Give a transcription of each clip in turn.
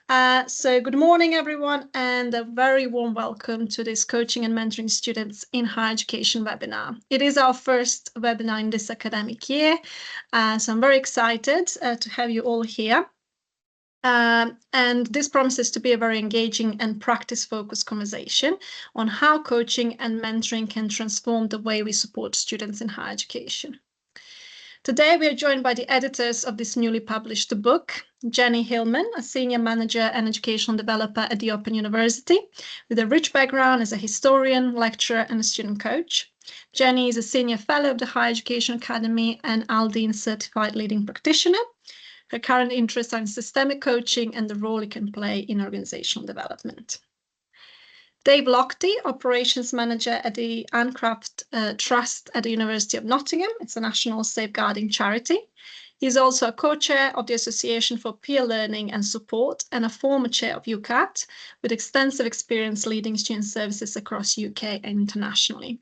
So good morning, everyone, and a very warm welcome to this Coaching and Mentoring Students in Higher Education webinar. It is our first webinar in this academic year, so I'm very excited to have you all here. And this promises to be a very engaging and practice-focused conversation on how coaching and mentoring can transform the way we support students in higher education. Today, we are joined by the editors of this newly published book, Jenny Hillman, a senior manager and educational developer at the Open University, with a rich background as a historian, lecturer, and a student coach. Jenny is a senior fellow of the Higher Education Academy and Aldine Certified Leading Practitioner. Her current interests are in systemic coaching and the role it can play in organizational development. Dave Lochtie, Operations Manager at the Ancraft Trust at the University of Nottingham. It's a national safeguarding charity. He's also a co-chair of the Association for Peer Learning and Support and a former chair of UCAT, with extensive experience leading student services across UK and internationally.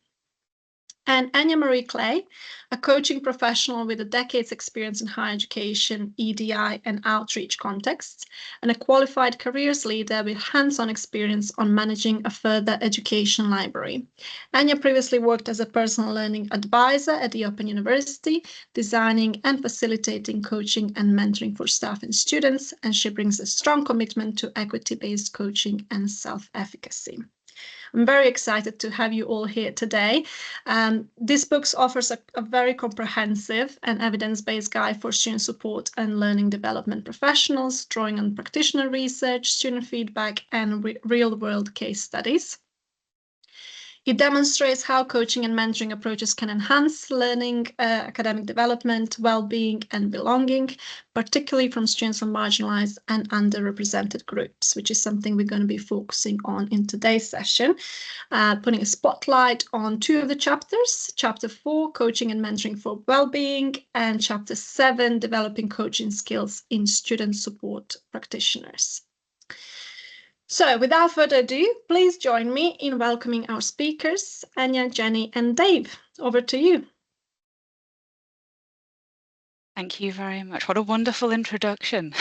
And Enya-Marie Clay, a coaching professional with a decade's experience in higher education, EDI, and outreach contexts, and a qualified careers leader with hands-on experience on managing a further education library. Enya previously worked as a personal learning advisor at the Open University, designing and facilitating coaching and mentoring for staff and students, and she brings a strong commitment to equity-based coaching and self-efficacy. I'm very excited to have you all here today. This book offers a very comprehensive and evidence-based guide for student support and learning development professionals, drawing on practitioner research, student feedback, and real-world case studies. It demonstrates how coaching and mentoring approaches can enhance learning, academic development, well-being, and belonging, particularly from students from marginalised and underrepresented groups, which is something we're going to be focusing on in today's session, putting a spotlight on two of the chapters, Chapter 4, Coaching and Mentoring for Well-being, and Chapter 7, Developing Coaching Skills in Student Support Practitioners. So without further ado, please join me in welcoming our speakers, Enya, Jenny, and Dave. Over to you. Thank you very much. What a wonderful introduction.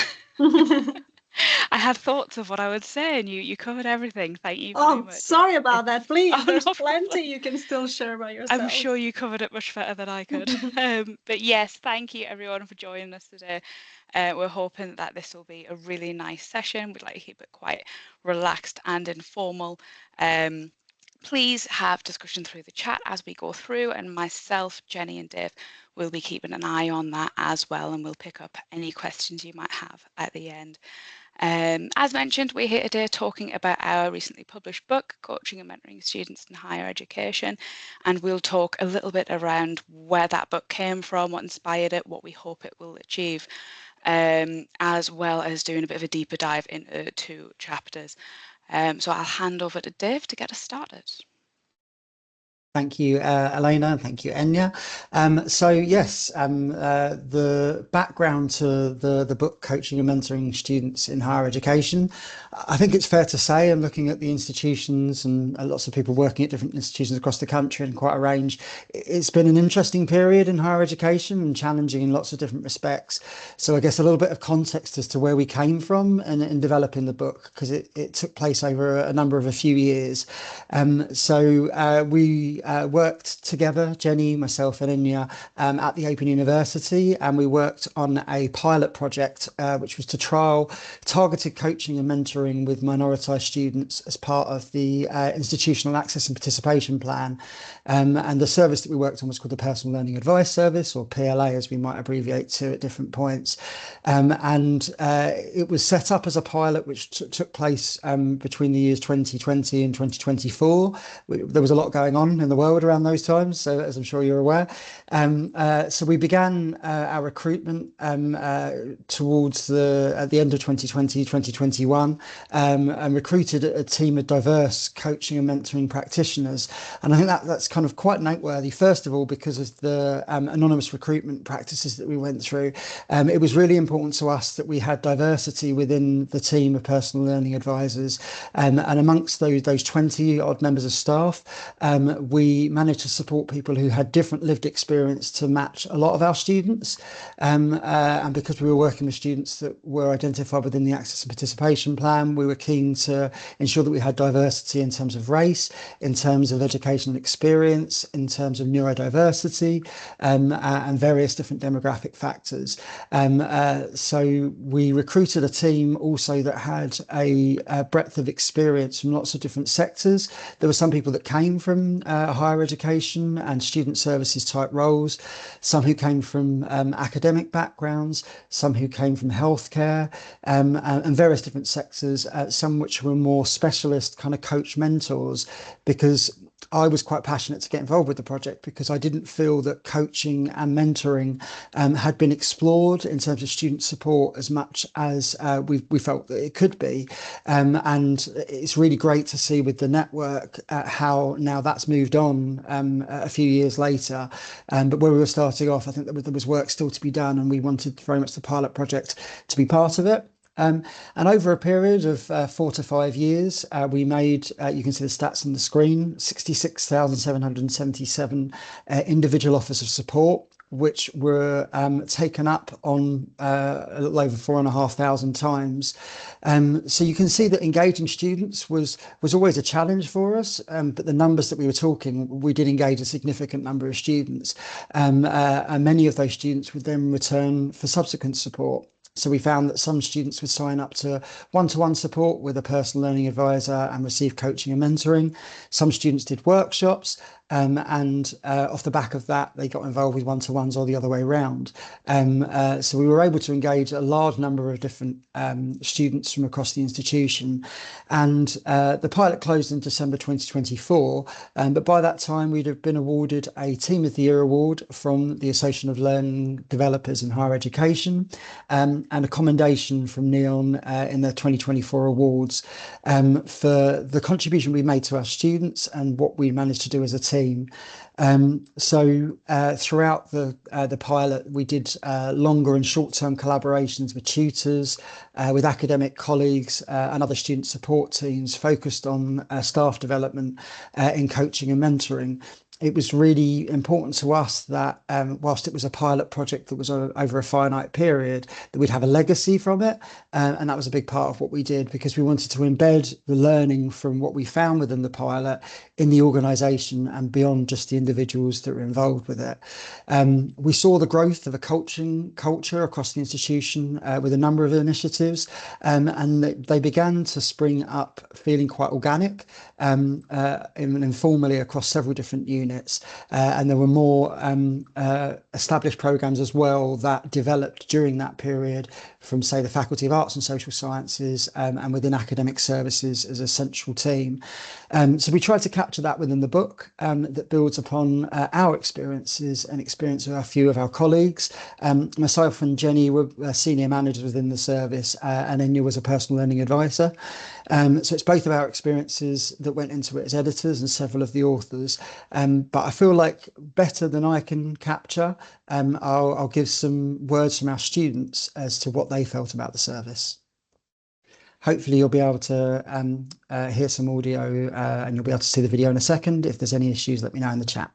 I had thoughts of what I would say and you covered everything. Thank you very much. Sorry about that. Please, there's plenty you can still share by yourself. I'm sure you covered it much better than I could. But yes, thank you everyone for joining us today. We're hoping that this will be a really nice session. We'd like to keep it quite relaxed and informal. Please have discussion through the chat as we go through, and myself, Jenny and Dave will be keeping an eye on that as well, and we'll pick up any questions you might have at the end. As mentioned, we're here today talking about our recently published book, Coaching and Mentoring Students in Higher Education, and we'll talk a little bit around where that book came from, what inspired it, what we hope it will achieve, as well as doing a bit of a deeper dive into two chapters. So I'll hand over to Dave to get us started. Thank you, Elena, and thank you, Enya. So yes, the background to the book, Coaching and Mentoring Students in Higher Education, I think it's fair to say, and looking at the institutions and lots of people working at different institutions across the country and quite a range, it's been an interesting period in higher education and challenging in lots of different respects. So I guess a little bit of context as to where we came from in developing the book, because it took place over a few years. So we worked together, Jenny, myself and Enya, at the Open University, and we worked on a pilot project which was to trial targeted coaching and mentoring with minoritized students as part of the Institutional Access and Participation Plan. And the service that we worked on was called the Personal Learning Advice Service, or PLA as we might abbreviate to at different points. And it was set up as a pilot which took place between the years 2020 and 2024. There was a lot going on in the world around those times, so as I'm sure you're aware. So we began our recruitment towards at the end of 2020, 2021, and recruited a team of diverse coaching and mentoring practitioners. And I think that's kind of quite noteworthy, first of all, because of the anonymous recruitment practices that we went through. It was really important to us that we had diversity within the team of personal learning advisors, and amongst those 20 odd members of staff, we we managed to support people who had different lived experience to match a lot of our students. And because we were working with students that were identified within the Access and Participation Plan, we were keen to ensure that we had diversity in terms of race, in terms of educational experience, in terms of neurodiversity, and various different demographic factors. So we recruited a team also that had a breadth of experience from lots of different sectors. There were some people that came from higher education and student services type roles, some who came from academic backgrounds, some who came from healthcare, and various different sectors, some which were more specialist kind of coach mentors, because I was quite passionate to get involved with the project because I didn't feel that coaching and mentoring had been explored in terms of student support as much as we felt that it could be. And it's really great to see with the network how now that's moved on a few years later. But where we were starting off, I think there was work still to be done, and we wanted very much the pilot project to be part of it. And over a period of 4 to 5 years, we made, you can see the stats on the screen, 66,777 individual offers of support, which were taken up on a little over 4,500 times. So you can see that engaging students was always a challenge for us, but the numbers that we were talking, we did engage a significant number of students, and many of those students would then return for subsequent support. So we found that some students would sign up to one-to-one support with a personal learning advisor and receive coaching and mentoring. Some students did workshops, and off the back of that, they got involved with one-to-ones or the other way around. So we were able to engage a large number of different students from across the institution. And the pilot closed in December 2024, but by that time, we'd have been awarded a Team of the Year award from the Association of Learning Developers in Higher Education, and a commendation from NEON in the 2024 awards for the contribution we made to our students and what we managed to do as a team. So throughout the pilot, we did longer and short-term collaborations with tutors, with academic colleagues and other student support teams focused on staff development in coaching and mentoring. It was really important to us that whilst it was a pilot project that was over a finite period, that we'd have a legacy from it. And that was a big part of what we did, because we wanted to embed the learning from what we found within the pilot in the organisation and beyond just the individuals that were involved with it. We saw the growth of a coaching culture across the institution with a number of initiatives, and they began to spring up feeling quite organic informally across several different units. And there were more established programs as well that developed during that period from, say, the Faculty of Arts and Social Sciences and within academic services as a central team. So we tried to capture that within the book that builds upon our experiences and experience of a few of our colleagues. Myself and Jenny were senior managers within the service, and Enya was a personal learning advisor. So it's both of our experiences that went into it as editors and several of the authors. But I feel like better than I can capture, I'll give some words from our students as to what they felt about the service. Hopefully you'll be able to hear some audio and you'll be able to see the video in a second. If there's any issues, let me know in the chat.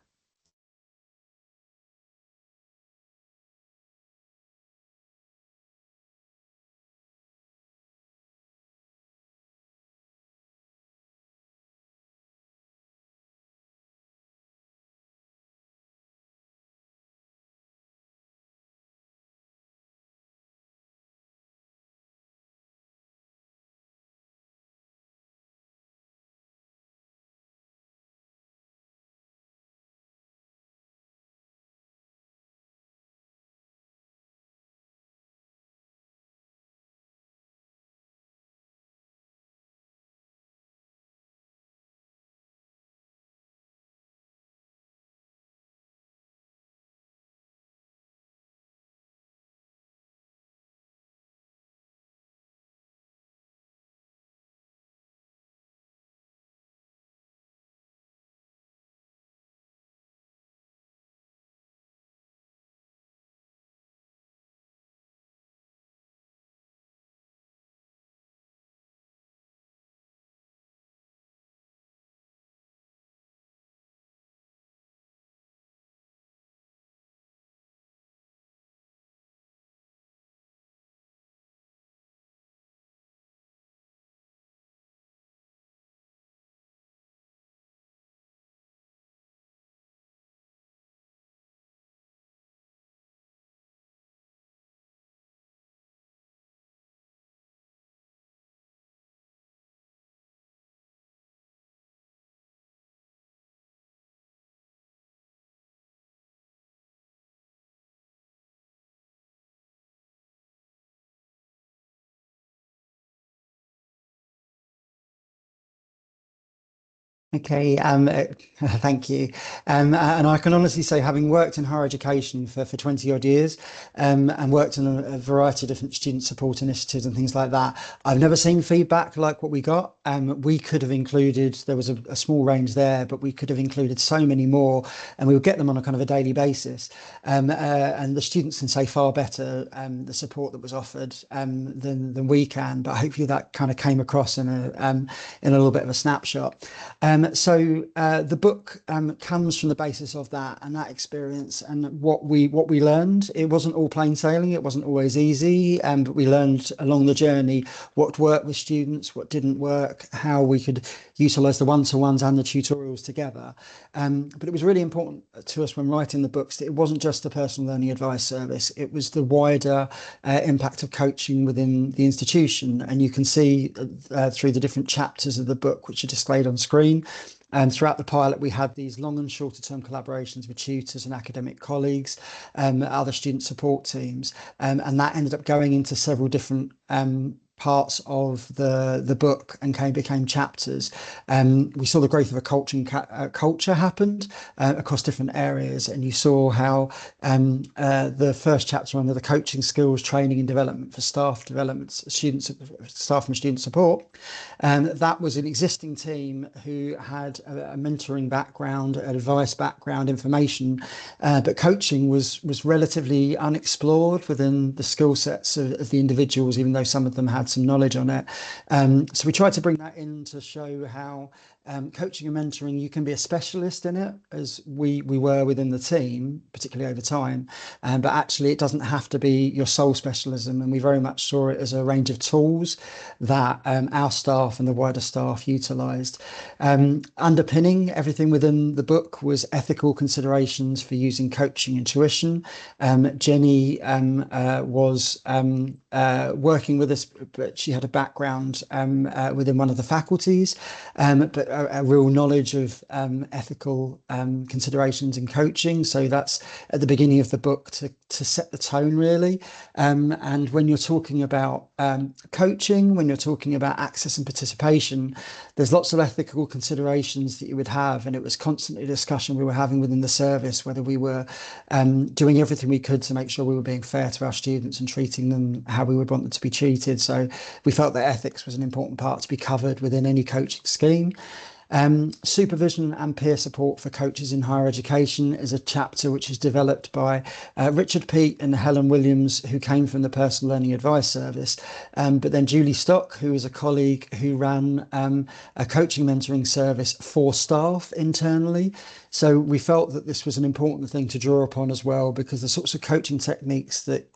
Okay, thank you. And I can honestly say, having worked in higher education for 20 odd years, and worked in a variety of different student support initiatives and things like that, I've never seen feedback like what we got. We could have included, there was a small range there, but we could have included so many more, and we would get them on a kind of a daily basis. And the students can say far better the support that was offered than we can. But hopefully that kind of came across in a little bit of a snapshot. So the book comes from the basis of that and that experience and what we learned. It wasn't all plain sailing. It wasn't always easy, but we learned along the journey what worked with students, what didn't work, how we could utilise the one-to-ones and the tutorials together. But it was really important to us when writing the books that it wasn't just the personal learning advice service. It was the wider impact of coaching within the institution. And you can see through the different chapters of the book, which are displayed on screen. And throughout the pilot, we had these long and shorter term collaborations with tutors and academic colleagues, other student support teams. And that ended up going into several different parts of the book and became chapters. We saw the growth of a culture happened across different areas, and you saw how the first chapter under the coaching skills training and development for staff development, staff and student support, that was an existing team who had a mentoring background, an advice background, information, but coaching was relatively unexplored within the skill sets of the individuals, even though some of them had some knowledge on it. So we tried to bring that in to show how coaching and mentoring, you can be a specialist in it, as we were within the team, particularly over time, but actually it doesn't have to be your sole specialism, and we very much saw it as a range of tools that our staff and the wider staff utilised. Underpinning everything within the book was ethical considerations for using coaching and tuition. Jenny was working with us, but she had a background within one of the faculties, but a real knowledge of ethical considerations in coaching. So that's at the beginning of the book to set the tone, really. And when you're talking about coaching, when you're talking about access and participation, there's lots of ethical considerations that you would have. And it was constantly a discussion we were having within the service, whether we were doing everything we could to make sure we were being fair to our students and treating them how we would want them to be treated. So we felt that ethics was an important part to be covered within any coaching scheme. Supervision and peer support for coaches in higher education is a chapter which is developed by Richard Peat and Helen Williams, who came from the personal learning advice service, but then Julie Stock, who is a colleague who ran a coaching mentoring service for staff internally. So we felt that this was an important thing to draw upon as well, because the sorts of coaching techniques that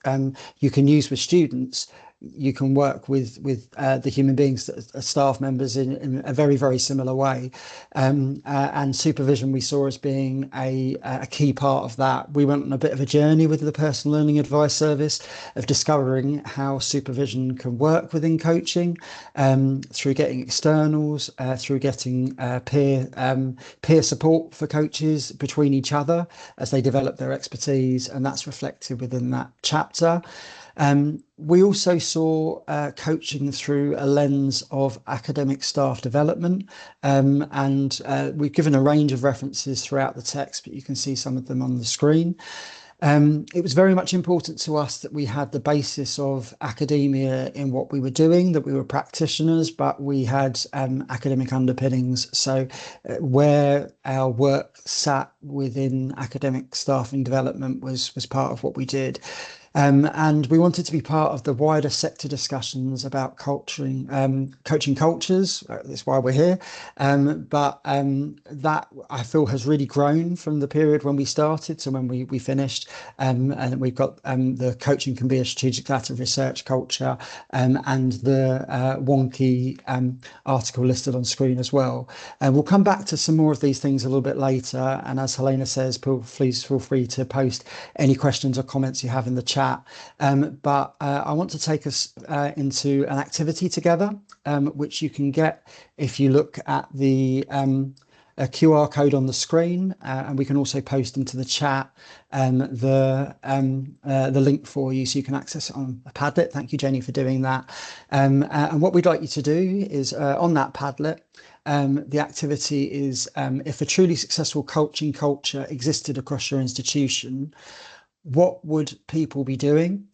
you can use with students, you can work with the human beings that are staff members in a very, very similar way. And supervision we saw as being a key part of that. We went on a bit of a journey with the personal learning advice service of discovering how supervision can work within coaching, through getting externals, through getting peer support for coaches between each other as they develop their expertise, and that's reflected within that chapter. We also saw coaching through a lens of academic staff development, and we've given a range of references throughout the text, but you can see some of them on the screen. It was very much important to us that we had the basis of academia in what we were doing, that we were practitioners, but we had academic underpinnings. So where our work sat within academic staffing development was part of what we did. And we wanted to be part of the wider sector discussions about coaching cultures. That's why we're here. But that, I feel, has really grown from the period when we started to when we finished. And we've got the coaching can be a strategic collaborative research culture, and the wonky article listed on screen as well. And we'll come back to some more of these things a little bit later. And as Helena says, please feel free to post any questions or comments you have in the chat. But I want to take us into an activity together, which you can get if you look at the QR code on the screen, and we can also post into the chat the link for you, so you can access it on a Padlet. Thank you, Jenny, for doing that. And what we'd like you to do is on that Padlet, the activity is, if a truly successful coaching culture existed across your institution, what would people be doing,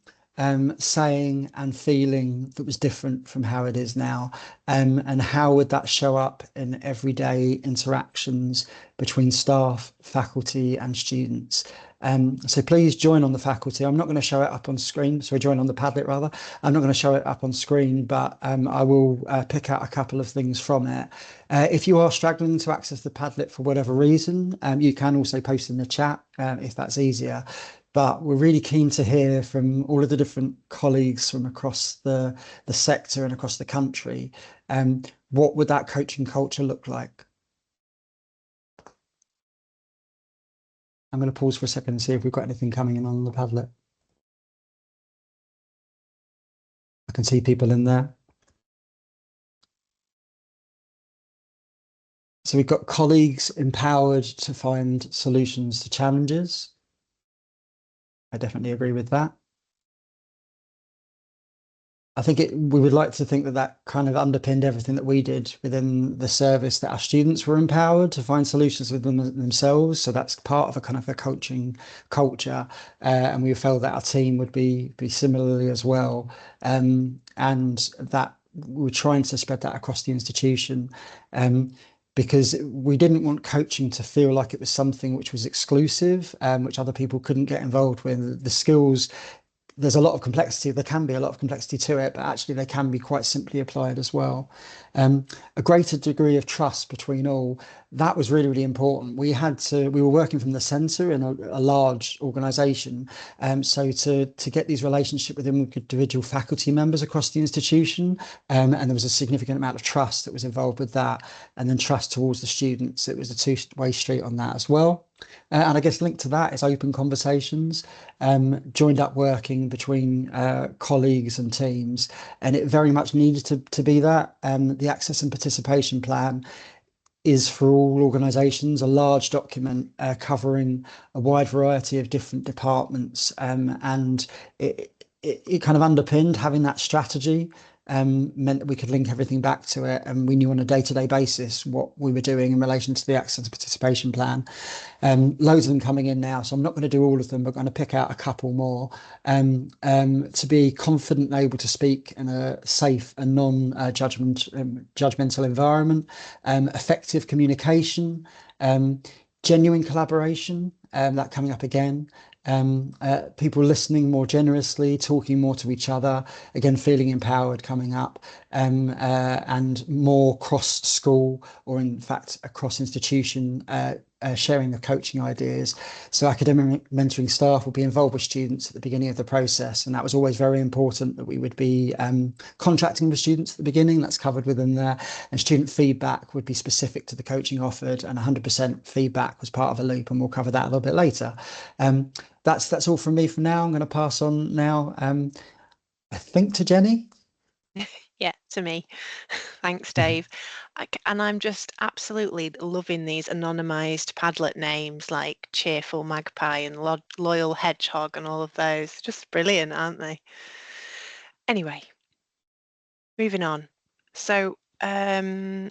saying and feeling that was different from how it is now? And how would that show up in everyday interactions between staff, faculty and students? So please join on the faculty. I'm not going to show it up on screen. So join on the Padlet rather. I'm not going to show it up on screen, but I will pick out a couple of things from it. If you are struggling to access the Padlet for whatever reason, you can also post in the chat if that's easier. But we're really keen to hear from all of the different colleagues from across the sector and across the country. What would that coaching culture look like? I'm going to pause for a second and see if we've got anything coming in on the Padlet. I can see people in there. So we've got colleagues empowered to find solutions to challenges. I definitely agree with that. I think we would like to think that that kind of underpinned everything that we did within the service, that our students were empowered to find solutions within themselves. So that's part of a kind of a coaching culture. And we felt that our team would be similarly as well. And that we were trying to spread that across the institution. Because we didn't want coaching to feel like it was something which was exclusive, which other people couldn't get involved with. The skills, there's a lot of complexity. There can be a lot of complexity to it, but actually they can be quite simply applied as well. A greater degree of trust between all, that was really, really important. We were working from the centre in a large organisation. So to get these relationships with individual faculty members across the institution, and there was a significant amount of trust that was involved with that, and then trust towards the students. It was a two-way street on that as well. And I guess linked to that is open conversations, joined up working between colleagues and teams, and it very much needed to be that. The Access and Participation Plan is for all organisations, a large document covering a wide variety of different departments, and it kind of underpinned having that strategy. Meant that we could link everything back to it, and we knew on a day-to-day basis what we were doing in relation to the Access and Participation Plan. Loads of them coming in now, so I'm not going to do all of them, but I'm going to pick out a couple more. To be confident and able to speak in a safe and non-judgmental environment, effective communication, genuine collaboration, that coming up again. People listening more generously, talking more to each other, again feeling empowered coming up, and more cross school, or in fact across institution, sharing the coaching ideas. So academic mentoring staff will be involved with students at the beginning of the process, and that was always very important, that we would be contracting with students at the beginning. That's covered within there, and student feedback would be specific to the coaching offered, and 100% feedback was part of a loop, and we'll cover that a little bit later. That's all from me for now. I'm going to pass on now, I think, to Jenny. Yeah, to me. Thanks, Dave. And I'm just absolutely loving these anonymised Padlet names like Cheerful Magpie and Loyal Hedgehog and all of those. Just brilliant, aren't they? Anyway, moving on. So, actually,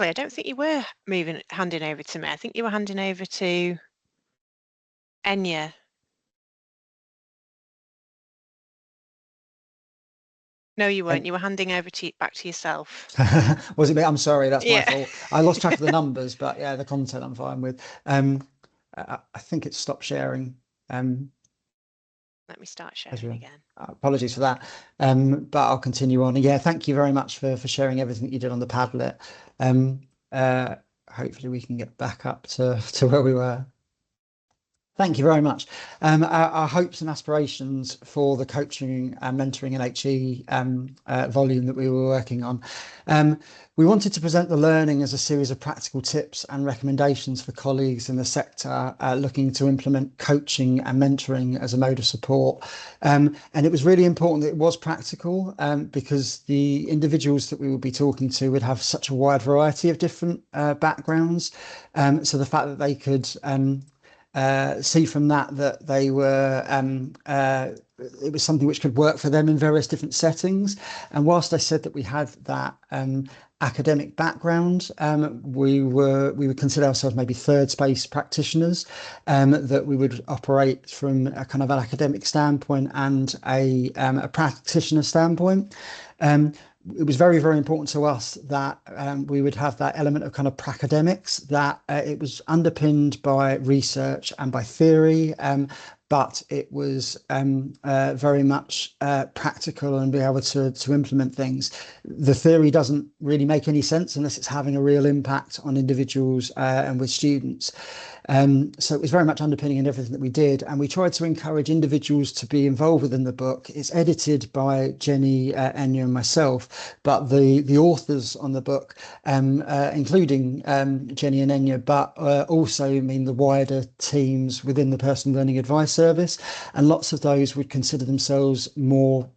I don't think you were handing over to me. I think you were handing over to Enya. No, you weren't. You were handing over back to yourself. Was it me? I'm sorry, that's my fault. I lost track of the numbers, but yeah, the content I'm fine with. I think it's stopped sharing. Let me start sharing again. Apologies for that, but I'll continue on. Yeah, thank you very much for sharing everything that you did on the Padlet. Hopefully we can get back up to where we were. Thank you very much. Our hopes and aspirations for the coaching and mentoring and HE volume that we were working on. We wanted to present the learning as a series of practical tips and recommendations for colleagues in the sector looking to implement coaching and mentoring as a mode of support. And it was really important that it was practical, because the individuals that we would be talking to would have such a wide variety of different backgrounds. So the fact that they could see from that they were it was something which could work for them in various different settings. And whilst I said that we had that academic background. We would consider ourselves maybe third space practitioners, that we would operate from a kind of an academic standpoint and a practitioner standpoint. It was very, very important to us that we would have that element of kind of pracademics, that it was underpinned by research and by theory, but it was very much practical and be able to implement things. The theory doesn't really make any sense unless it's having a real impact on individuals and with students. So it was very much underpinning in everything that we did, and we tried to encourage individuals to be involved within the book. It's edited by Jenny, Enya and myself, but the authors on the book, including Jenny and Enya, but also the wider teams within the Personal Learning Advice Service, and lots of those would consider themselves more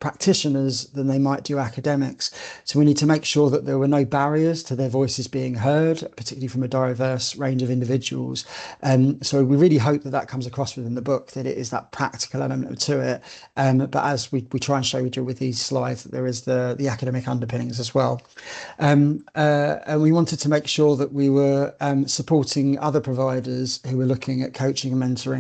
practitioners than they might do academics. So we need to make sure that there were no barriers to their voices being heard, particularly from a diverse range of individuals. So we really hope that comes across within the book, that it is that practical element to it. But as we try and show you with these slides, that there is the academic underpinnings as well. And we wanted to make sure that we were supporting other providers who were looking at coaching and mentoring,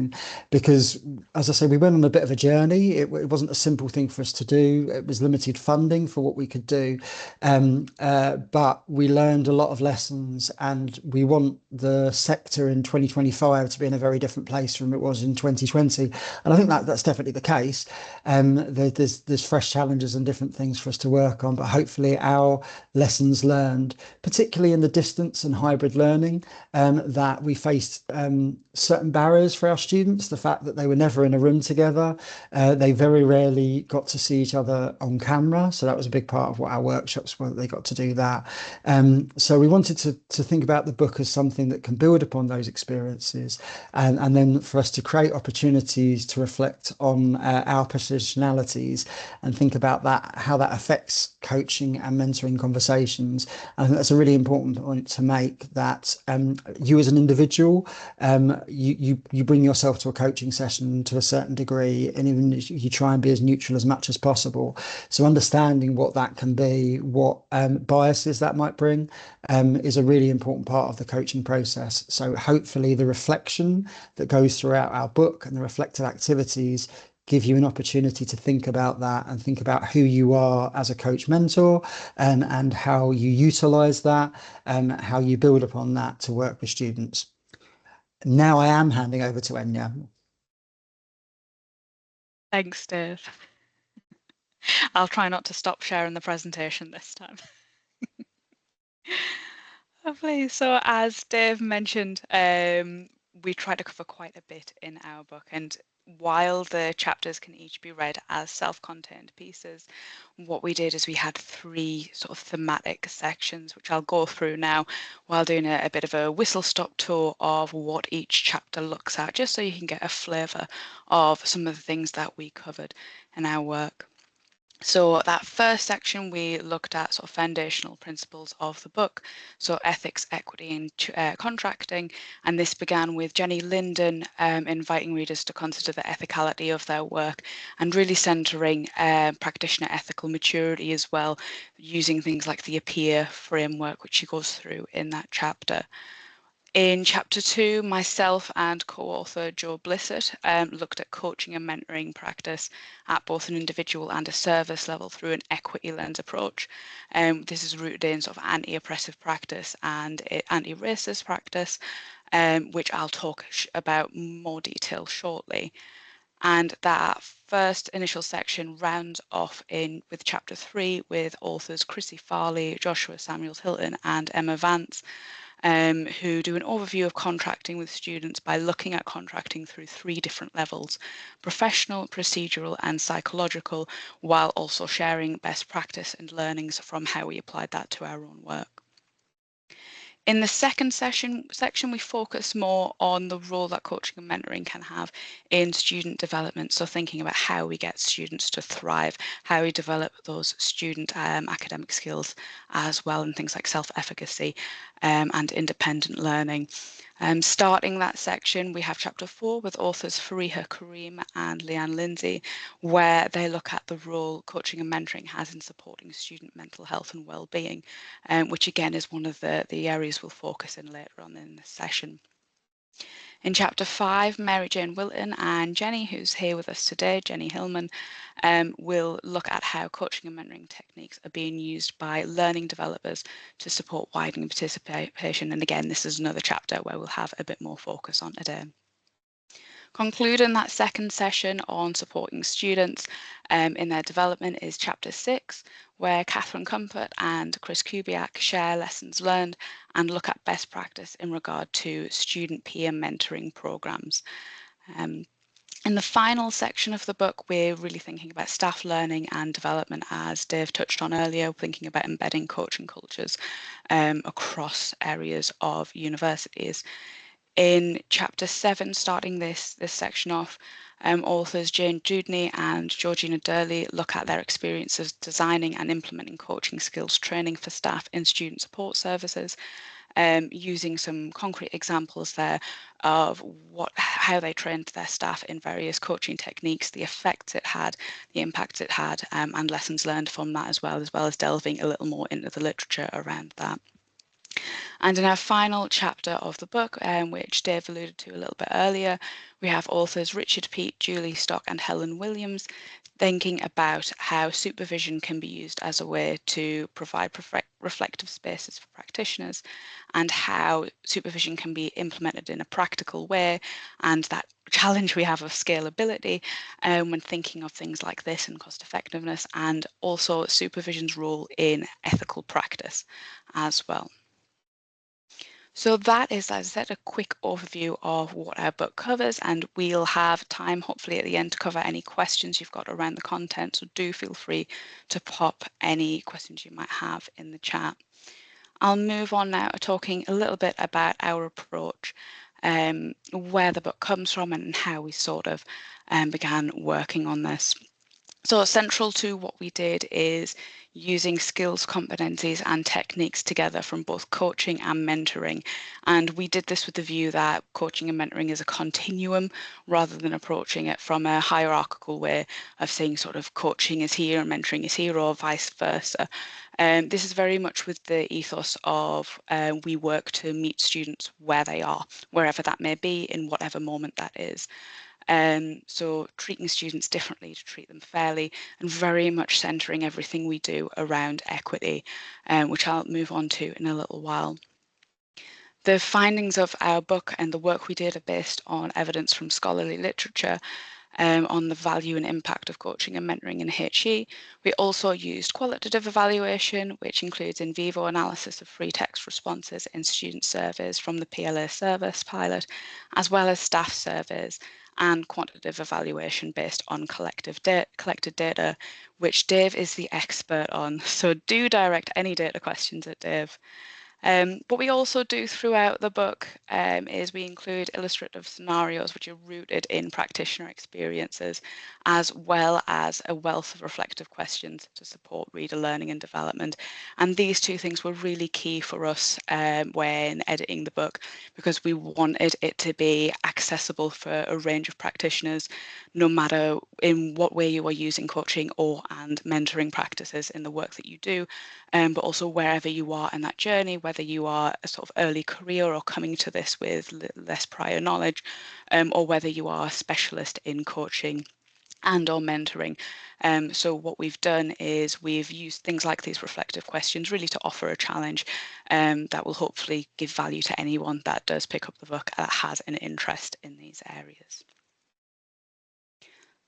because, as I say, we went on a bit of a journey. It wasn't a simple thing for us to do. It was limited funding for what we could do. But we learned a lot of lessons, and we want the sector in 2025 to be in a very different place from it was in 2020. And I think that's definitely the case. There's fresh challenges and different things for us to work on, but hopefully our lessons learned, particularly in the distance and hybrid learning, that we faced certain barriers for our students. The fact that they were never in a room together, they very rarely got to see each other on camera. So that was a big part of what our workshops were, that they got to do that. So we wanted to think about the book as something that can build upon those experiences, and then for us to create opportunities to reflect on our positionalities and think about that, how that affects coaching and mentoring conversations. I think that's a really important point to make, that you as an individual, you bring yourself to a coaching session to a certain degree, and even you try and be as neutral as much as possible. So understanding what that can be, what biases that might bring, is a really important part of the coaching process. So hopefully the reflection that goes throughout our book and the reflective activities give you an opportunity to think about that and think about who you are as a coach mentor, and how you utilize that, how you build upon that to work with students. Now I am handing over to Enya. Thanks, Dave. I'll try not to stop sharing the presentation this time. Lovely. So as Dave mentioned, we try to cover quite a bit in our book, and while the chapters can each be read as self-contained pieces, what we did is we had 3 sort of thematic sections, which I'll go through now while doing a bit of a whistle-stop tour of what each chapter looks at, just so you can get a flavour of some of the things that we covered in our work. So that first section, we looked at sort of foundational principles of the book, so ethics, equity and contracting, and this began with Jenny Linden inviting readers to consider the ethicality of their work and really centering practitioner ethical maturity as well, using things like the APPEAR framework, which she goes through in that chapter. In chapter 2, myself and co-author Jo Blissett looked at coaching and mentoring practice at both an individual and a service level through an equity lens approach. This is rooted in sort of anti-oppressive practice and anti-racist practice, which I'll talk about more detail shortly. And that first initial section rounds off with chapter 3 with authors Chrissy Farley, Joshua Samuels Hilton and Emma Vance, who do an overview of contracting with students by looking at contracting through 3 different levels: professional, procedural and psychological, while also sharing best practice and learnings from how we applied that to our own work. In the second section, we focus more on the role that coaching and mentoring can have in student development. So thinking about how we get students to thrive, how we develop those student academic skills as well, and things like self-efficacy and independent learning. Starting that section, we have chapter 4 with authors Fariha Karim and Leanne Lindsay, where they look at the role coaching and mentoring has in supporting student mental health and well-being, which again is one of the areas we'll focus in later on in this session. In chapter 5, Mary Jane Wilton and Jenny, who's here with us today, Jenny Hillman, will look at how coaching and mentoring techniques are being used by learning developers to support widening participation. And again, this is another chapter where we'll have a bit more focus on today. Concluding that second session on supporting students in their development is chapter 6, where Catherine Comfort and Chris Kubiak share lessons learned and look at best practice in regard to student peer mentoring programs. In the final section of the book, we're really thinking about staff learning and development, as Dave touched on earlier, thinking about embedding coaching cultures across areas of universities. In chapter 7, starting this section off, authors Jane Dudney and Georgina Durley look at their experiences designing and implementing coaching skills training for staff in student support services, using some concrete examples there of how they trained their staff in various coaching techniques, the effects it had, the impact it had, and lessons learned from that as well as delving a little more into the literature around that. And in our final chapter of the book, which Dave alluded to a little bit earlier, we have authors Richard Peat, Julie Stock and Helen Williams thinking about how supervision can be used as a way to provide reflective spaces for practitioners, and how supervision can be implemented in a practical way, and that challenge we have of scalability when thinking of things like this and cost effectiveness, and also supervision's role in ethical practice as well. So that is, as I said, a quick overview of what our book covers, and we'll have time hopefully at the end to cover any questions you've got around the content, so do feel free to pop any questions you might have in the chat. I'll move on now to talking a little bit about our approach, where the book comes from and how we sort of began working on this. So central to what we did is using skills, competencies and techniques together from both coaching and mentoring. And we did this with the view that coaching and mentoring is a continuum rather than approaching it from a hierarchical way of saying sort of coaching is here and mentoring is here, or vice versa. This is very much with the ethos of we work to meet students where they are, wherever that may be, in whatever moment that is. So treating students differently to treat them fairly, and very much centering everything we do around equity, which I'll move on to in a little while. The findings of our book and the work we did are based on evidence from scholarly literature on the value and impact of coaching and mentoring in HE. We also used qualitative evaluation, which includes in vivo analysis of free text responses in student surveys from the PLA service pilot, as well as staff surveys, and quantitative evaluation based on collected data, which Dave is the expert on. So do direct any data questions at Dave. What we also do throughout the book is we include illustrative scenarios which are rooted in practitioner experiences, as well as a wealth of reflective questions to support reader learning and development. And these two things were really key for us when editing the book, because we wanted it to be accessible for a range of practitioners, no matter in what way you are using coaching and mentoring practices in the work that you do, but also wherever you are in that journey, whether you are a sort of early career or coming to this with less prior knowledge, or whether you are a specialist in coaching and or mentoring. So what we've done is we've used things like these reflective questions really to offer a challenge that will hopefully give value to anyone that does pick up the book that has an interest in these areas.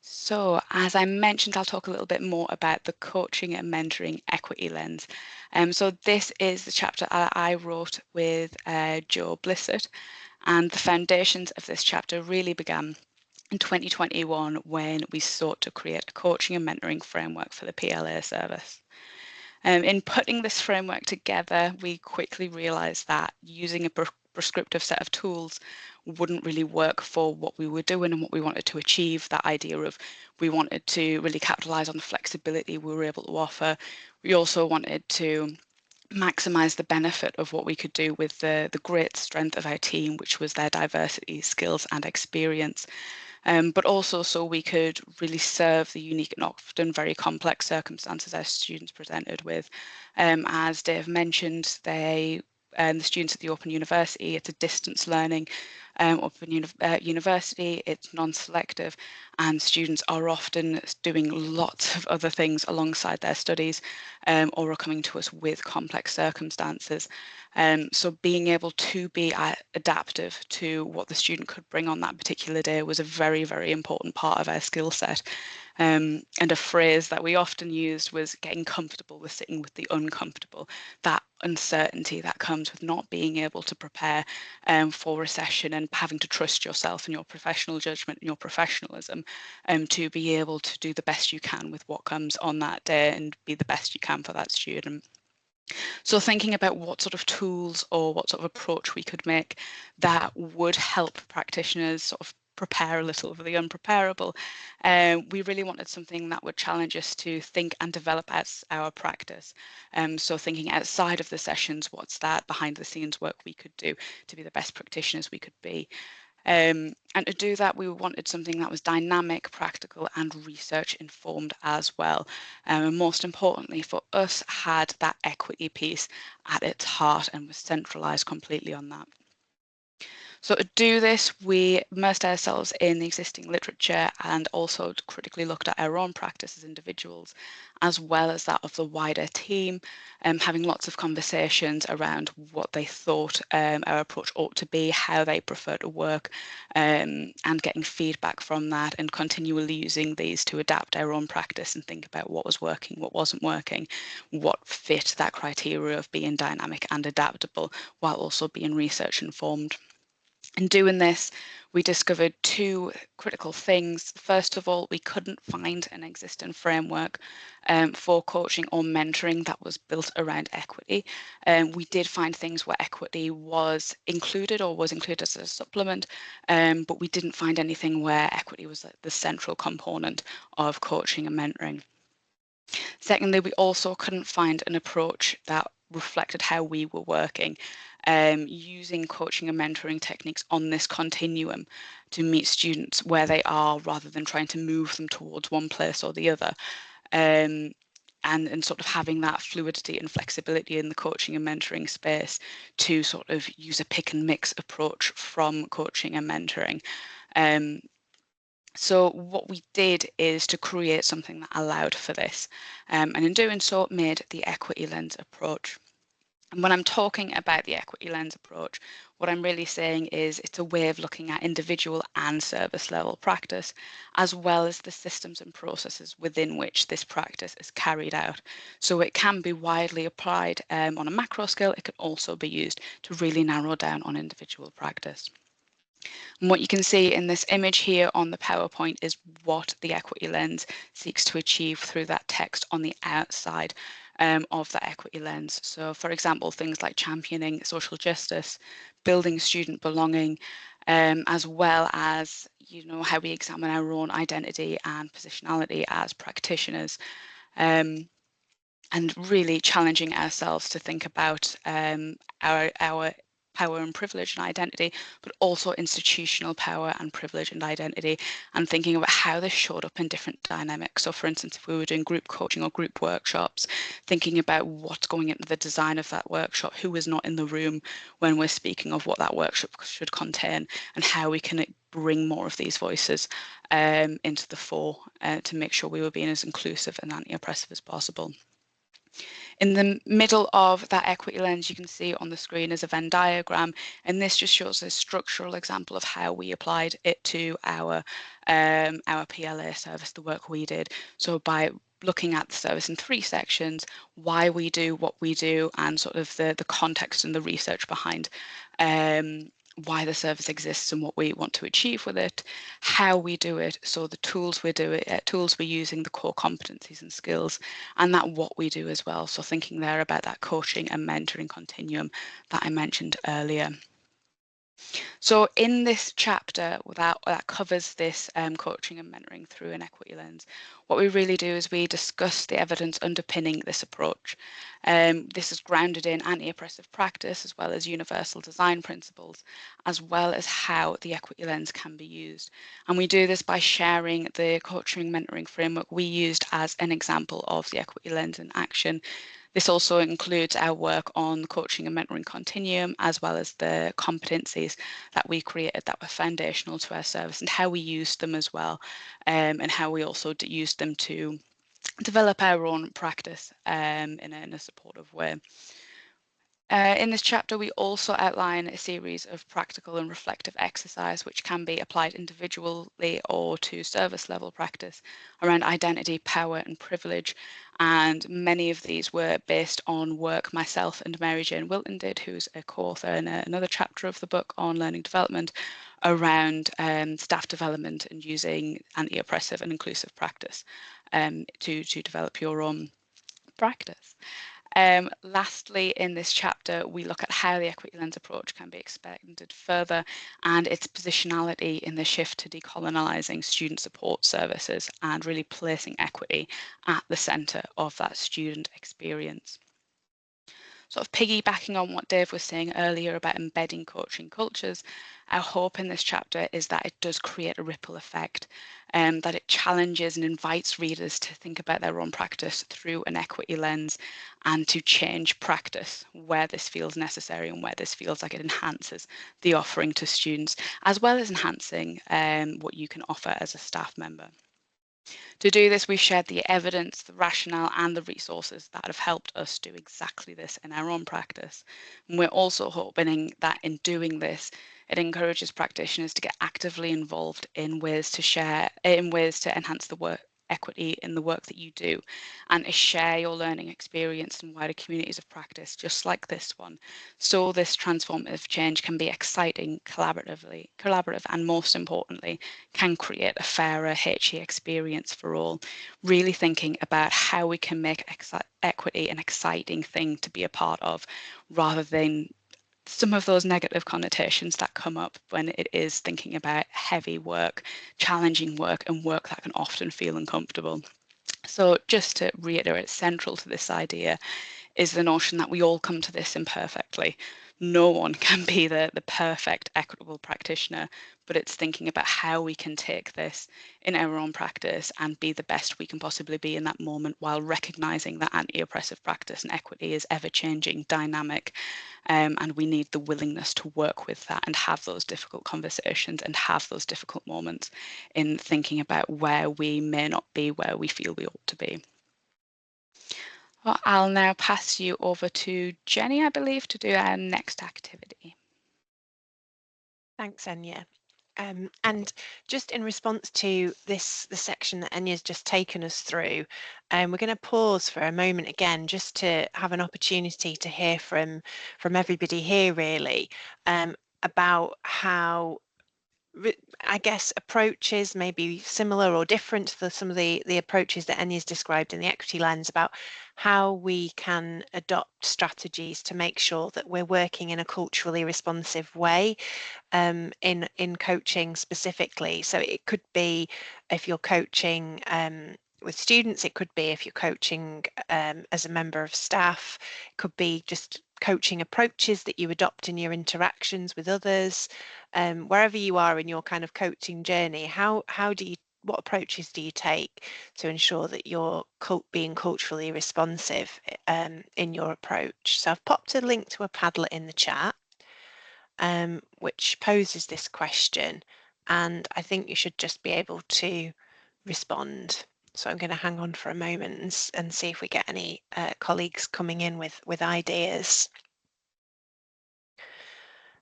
So as I mentioned, I'll talk a little bit more about the coaching and mentoring equity lens. So this is the chapter I wrote with Joe Blissett, and the foundations of this chapter really began in 2021 when we sought to create a coaching and mentoring framework for the PLA service. In putting this framework together, we quickly realised that using a prescriptive set of tools wouldn't really work for what we were doing and what we wanted to achieve. That idea of we wanted to really capitalise on the flexibility we were able to offer. We also wanted to maximise the benefit of what we could do with the great strength of our team, which was their diversity, skills and experience. But also so we could really serve the unique and often very complex circumstances our students presented with. As Dave mentioned, the students at the Open University, it's a distance learning university, it's non-selective, and students are often doing lots of other things alongside their studies, or are coming to us with complex circumstances. So being able to be adaptive to what the student could bring on that particular day was a very, very important part of our skill set. And a phrase that we often used was getting comfortable with sitting with the uncomfortable, that uncertainty that comes with not being able to prepare for a session and having to trust yourself and your professional judgment and your professionalism to be able to do the best you can with what comes on that day and be the best you can for that student. So thinking about what sort of tools or what sort of approach we could make that would help practitioners sort of prepare a little for the unpreparable, we really wanted something that would challenge us to think and develop as our practice. So thinking outside of the sessions, what's that behind the scenes work we could do to be the best practitioners we could be. And to do that, we wanted something that was dynamic, practical and research informed as well. And most importantly for us, had that equity piece at its heart and was centralised completely on that. So to do this, we immersed ourselves in the existing literature and also critically looked at our own practice as individuals, as well as that of the wider team, having lots of conversations around what they thought our approach ought to be, how they prefer to work, and getting feedback from that and continually using these to adapt our own practice and think about what was working, what wasn't working, what fit that criteria of being dynamic and adaptable while also being research informed. In doing this, we discovered two critical things. First of all, we couldn't find an existing framework for coaching or mentoring that was built around equity. We did find things where equity was included or was included as a supplement, but we didn't find anything where equity was the central component of coaching and mentoring. Secondly, we also couldn't find an approach that reflected how we were working, using coaching and mentoring techniques on this continuum to meet students where they are rather than trying to move them towards one place or the other. And sort of having that fluidity and flexibility in the coaching and mentoring space to sort of use a pick and mix approach from coaching and mentoring. So what we did is to create something that allowed for this, and in doing so made the equity lens approach. And when I'm talking about the equity lens approach, what I'm really saying is it's a way of looking at individual and service level practice, as well as the systems and processes within which this practice is carried out. So it can be widely applied on a macro scale. It can also be used to really narrow down on individual practice. And what you can see in this image here on the PowerPoint is what the equity lens seeks to achieve through that text on the outside of the equity lens. So for example, things like championing social justice, building student belonging, as well as, you know, how we examine our own identity and positionality as practitioners. And really challenging ourselves to think about our power and privilege and identity, but also institutional power and privilege and identity, and thinking about how this showed up in different dynamics. So for instance, if we were doing group coaching or group workshops, thinking about what's going into the design of that workshop, who is not in the room when we're speaking of what that workshop should contain, and how we can bring more of these voices into the fore to make sure we were being as inclusive and anti-oppressive as possible. In the middle of that equity lens, you can see on the screen is a Venn diagram, and this just shows a structural example of how we applied it to our PLA service, the work we did. So by looking at the service in three sections, why we do what we do, and sort of the context and the research behind why the service exists and what we want to achieve with it, how we do it, so the tools we're using, the core competencies and skills, and that what we do as well. So thinking there about that coaching and mentoring continuum that I mentioned earlier. So in this chapter that covers this coaching and mentoring through an equity lens, what we really do is we discuss the evidence underpinning this approach. This is grounded in anti-oppressive practice as well as universal design principles, as well as how the equity lens can be used. And we do this by sharing the coaching and mentoring framework we used as an example of the equity lens in action. This also includes our work on the coaching and mentoring continuum, as well as the competencies that we created that were foundational to our service and how we used them as well, and how we also used them to develop our own practice in a supportive way. In this chapter, we also outline a series of practical and reflective exercise which can be applied individually or to service level practice around identity, power and privilege. And many of these were based on work myself and Mary Jane Wilton did, who's a co-author in another chapter of the book on learning development around staff development and using anti-oppressive and inclusive practice to develop your own practice. Lastly, in this chapter, we look at how the equity lens approach can be expanded further and its positionality in the shift to decolonising student support services and really placing equity at the centre of that student experience. Sort of piggybacking on what Dave was saying earlier about embedding coaching cultures, our hope in this chapter is that it does create a ripple effect, that it challenges and invites readers to think about their own practice through an equity lens and to change practice where this feels necessary and where this feels like it enhances the offering to students, as well as enhancing what you can offer as a staff member. To do this, we've shared the evidence, the rationale, and the resources that have helped us do exactly this in our own practice. And we're also hoping that in doing this, it encourages practitioners to get actively involved in ways to enhance the work equity in the work that you do, and to share your learning experience in wider communities of practice, just like this one. So this transformative change can be exciting, collaborative, and most importantly, can create a fairer HE experience for all, really thinking about how we can make equity an exciting thing to be a part of, rather than some of those negative connotations that come up when it is thinking about heavy work, challenging work, and work that can often feel uncomfortable. So just to reiterate, central to this idea is the notion that we all come to this imperfectly. No one can be the perfect equitable practitioner, but it's thinking about how we can take this in our own practice and be the best we can possibly be in that moment, while recognizing that anti-oppressive practice and equity is ever-changing, dynamic, and we need the willingness to work with that and have those difficult conversations and have those difficult moments in thinking about where we may not be where we feel we ought to be. Well, I'll now pass you over to Jenny, I believe, to do our next activity. Thanks, Enya. And just in response to the section that Enya's just taken us through, we're going to pause for a moment again, just to have an opportunity to hear from everybody here, really, about how, I guess, approaches may be similar or different to some of the approaches that Enya's described in the equity lens, about how we can adopt strategies to make sure that we're working in a culturally responsive way in coaching specifically. So it could be if you're coaching with students, it could be if you're coaching as a member of staff, it could be just coaching approaches that you adopt in your interactions with others. Wherever you are in your kind of coaching journey, what approaches do you take to ensure that you're being culturally responsive in your approach? So I've popped a link to a Padlet in the chat, which poses this question, and I think you should just be able to respond. So I'm going to hang on for a moment and see if we get any colleagues coming in with ideas.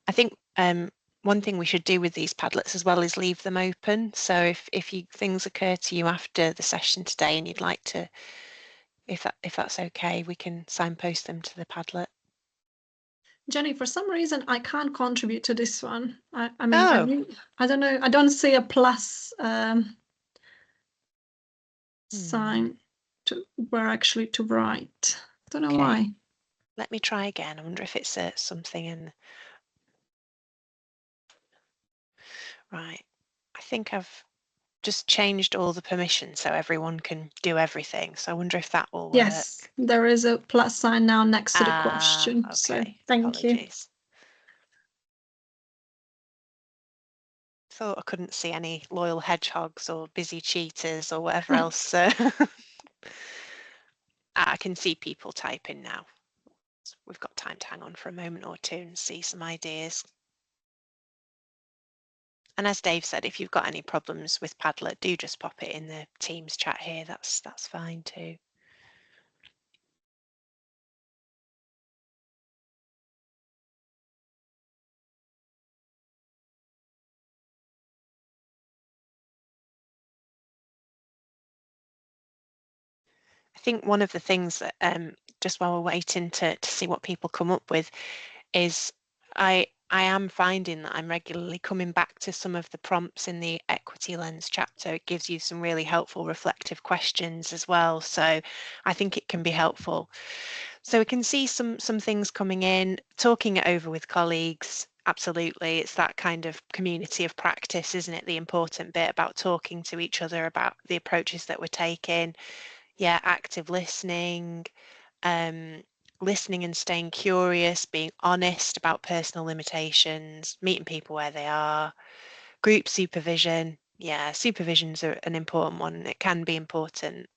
I think one thing we should do with these Padlets as well is leave them open. So if things occur to you after the session today and you'd like to, if that's okay, we can signpost them to the Padlet. Jenny, for some reason, I can't contribute to this one. I Oh. I don't know. I don't see a plus sign to where actually to write. I don't know why. Let me try again. I wonder if it's something in. Right. I think I've just changed all the permissions so everyone can do everything. So I wonder if that will work. Yes, there is a plus sign now next to the question. Okay. So thank you. Apologies. Thought I couldn't see any loyal hedgehogs or busy cheaters or whatever else. I can see people typing now. We've got time to hang on for a moment or two and see some ideas. And as Dave said, if you've got any problems with Padlet, do just pop it in the Teams chat here. That's fine too. I think one of the things that just while we're waiting to see what people come up with is I am finding that I'm regularly coming back to some of the prompts in the Equity Lens chapter. It gives you some really helpful reflective questions as well. So I think it can be helpful. So we can see some things coming in, talking it over with colleagues. Absolutely. It's that kind of community of practice, isn't it? The important bit about talking to each other about the approaches that we're taking. Yeah, active listening, listening and staying curious, being honest about personal limitations, meeting people where they are, group supervision. Yeah, supervision's an important one. It can be important.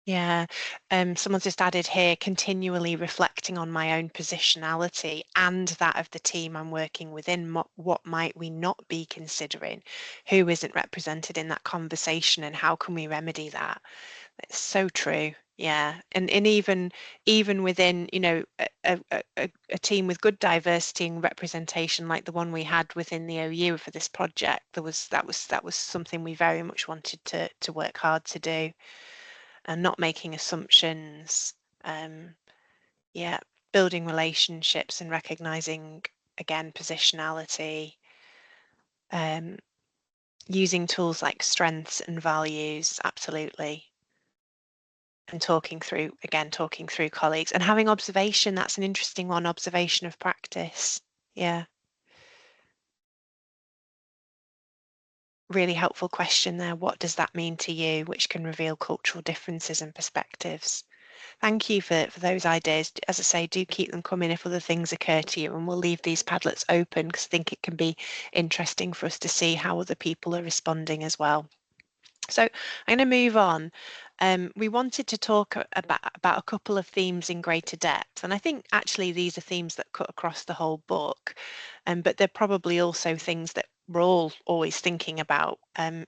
Yeah, someone's just added here, continually reflecting on my own positionality and that of the team I'm working within. What might we not be considering? Who isn't represented in that conversation, and how can we remedy that? It's so true. Yeah, and even within, you know, a team with good diversity and representation like the one we had within the OU for this project, that was something we very much wanted to work hard to do. And not making assumptions, yeah, building relationships and recognizing, again, positionality, using tools like strengths and values, absolutely, and talking through colleagues and having observation. That's an interesting one, observation of practice. Yeah. Really helpful question there. What does that mean to you? Which can reveal cultural differences and perspectives. Thank you for those ideas. As I say, do keep them coming if other things occur to you, and we'll leave these Padlets open because I think it can be interesting for us to see how other people are responding as well. So I'm going to move on. We wanted to talk about a couple of themes in greater depth, and I think actually these are themes that cut across the whole book, but they're probably also things that we're all always thinking about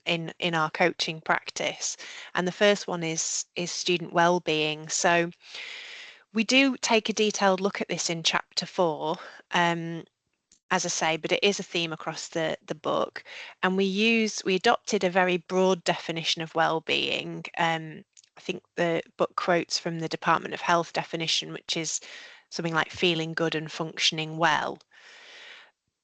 in our coaching practice. And the first one is student well-being. So we do take a detailed look at this in chapter 4. As I say, but it is a theme across the book, and we adopted a very broad definition of well-being. I think the book quotes from the Department of Health definition, which is something like feeling good and functioning well.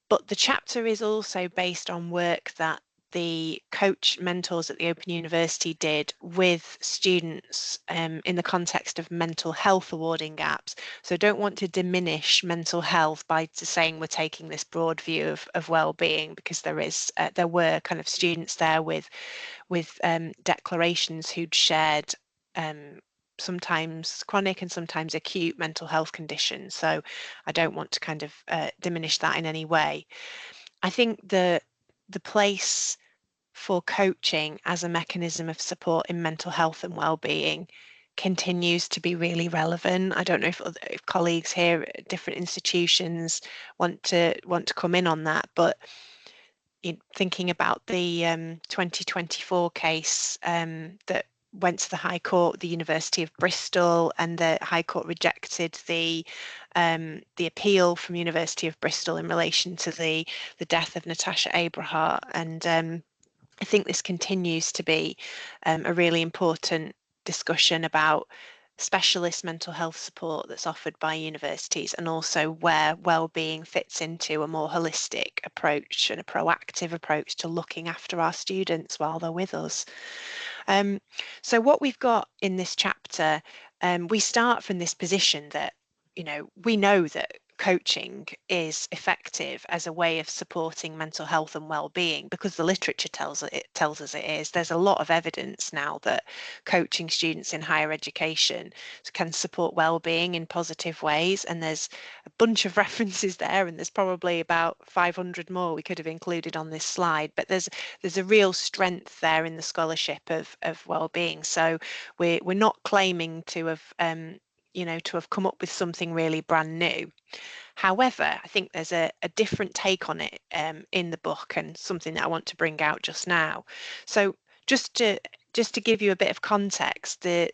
But the chapter is also based on work that the coach mentors at the Open University did with students in the context of mental health awarding gaps. So don't want to diminish mental health by saying we're taking this broad view of well-being, because there were kind of students there with declarations who'd shared sometimes chronic and sometimes acute mental health conditions. So I don't want to kind of diminish that in any way. I think the place for coaching as a mechanism of support in mental health and well-being continues to be really relevant. I don't know if colleagues here at different institutions want to come in on that, but thinking about the 2024 case that went to the High Court, the University of Bristol, and the High Court rejected the appeal from University of Bristol in relation to the death of Natasha Abrahart. And I think this continues to be a really important discussion about specialist mental health support that's offered by universities, and also where wellbeing fits into a more holistic approach and a proactive approach to looking after our students while they're with us. So what we've got in this chapter, we start from this position that, we know that coaching is effective as a way of supporting mental health and well-being because the literature tells us it is. There's a lot of evidence now that coaching students in higher education can support well-being in positive ways, and there's a bunch of references there, and there's probably about 500 more we could have included on this slide, but there's a real strength there in the scholarship of well-being. So we're not claiming to have to have come up with something really brand new. However, I think there's a different take on it in the book, and something that I want to bring out just now. So just to give you a bit of context, the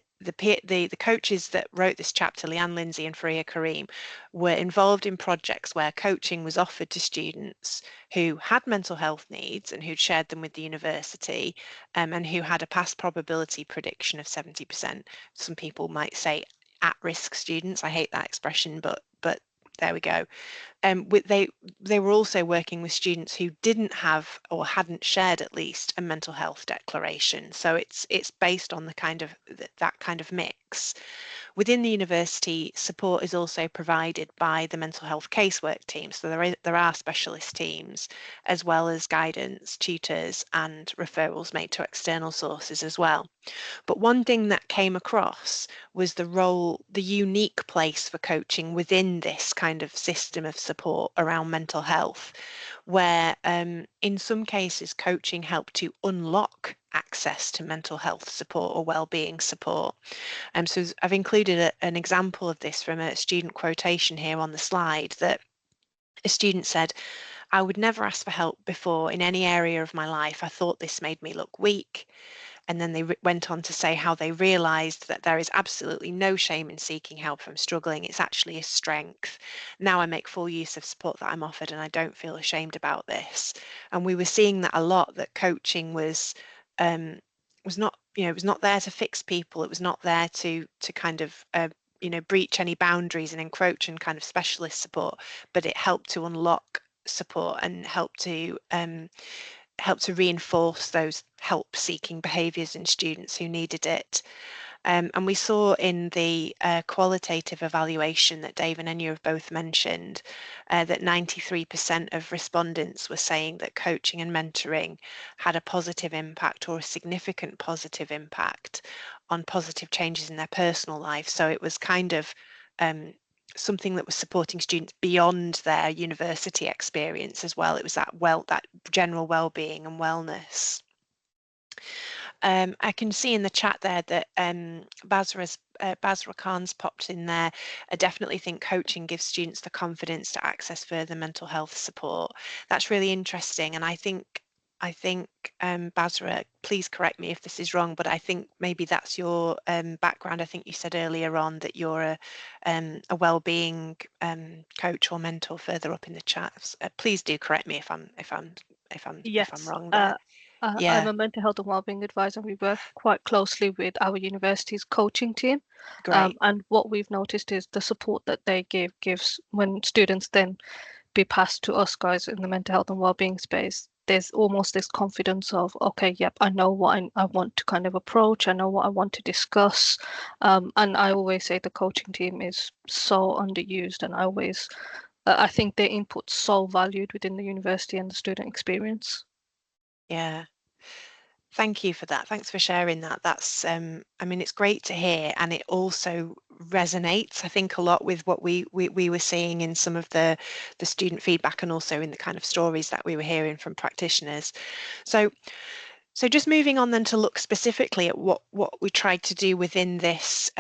coaches that wrote this chapter, Leanne Lindsay and Faria Karim, were involved in projects where coaching was offered to students who had mental health needs and who'd shared them with the university, and who had a past probability prediction of 70%. Some people might say at-risk students. I hate that expression, but there we go. They were also working with students who didn't have, or hadn't shared at least, a mental health declaration. So it's based on that kind of mix. Within the university, support is also provided by the mental health casework team. So there are specialist teams, as well as guidance, tutors, and referrals made to external sources as well. But one thing that came across was the unique place for coaching within this kind of system of support around mental health, where in some cases coaching helped to unlock access to mental health support or wellbeing support. So I've included an example of this from a student quotation here on the slide, that a student said, "I would never ask for help before in any area of my life. I thought this made me look weak." And then they went on to say how they realised that there is absolutely no shame in seeking help from struggling. It's actually a strength. Now I make full use of support that I'm offered, and I don't feel ashamed about this. And we were seeing that a lot, that coaching was not, it was not there to fix people. It was not there to kind of breach any boundaries and encroach on kind of specialist support, but it helped to unlock support and help to reinforce those help-seeking behaviours in students who needed it. And we saw in the qualitative evaluation that Dave and Enya have both mentioned that 93% of respondents were saying that coaching and mentoring had a positive impact, or a significant positive impact, on positive changes in their personal life. So it was kind of something that was supporting students beyond their university experience as well. It was that general well-being and wellness. I can see in the chat there that Basra Khan's popped in there. I definitely think coaching gives students the confidence to access further mental health support. That's really interesting, and I think Basra, please correct me if this is wrong, but I think maybe that's your background. I think you said earlier on that you're a well-being coach or mentor further up in the chat. Please do correct me if I'm wrong there. I'm a mental health and wellbeing advisor. We work quite closely with our university's coaching team. Great. And what we've noticed is the support that they gives when students then be passed to us guys in the mental health and wellbeing space. There's almost this confidence of, okay, yep, I know what I want to kind of approach. I know what I want to discuss. And I always say the coaching team is so underused, and I think their input's so valued within the university and the student experience. Yeah. Thank you for that. Thanks for sharing that. That's, I mean, it's great to hear, and it also resonates, I think, a lot with what we were seeing in some of the student feedback, and also in the kind of stories that we were hearing from practitioners. So just moving on then to look specifically at what we tried to do within this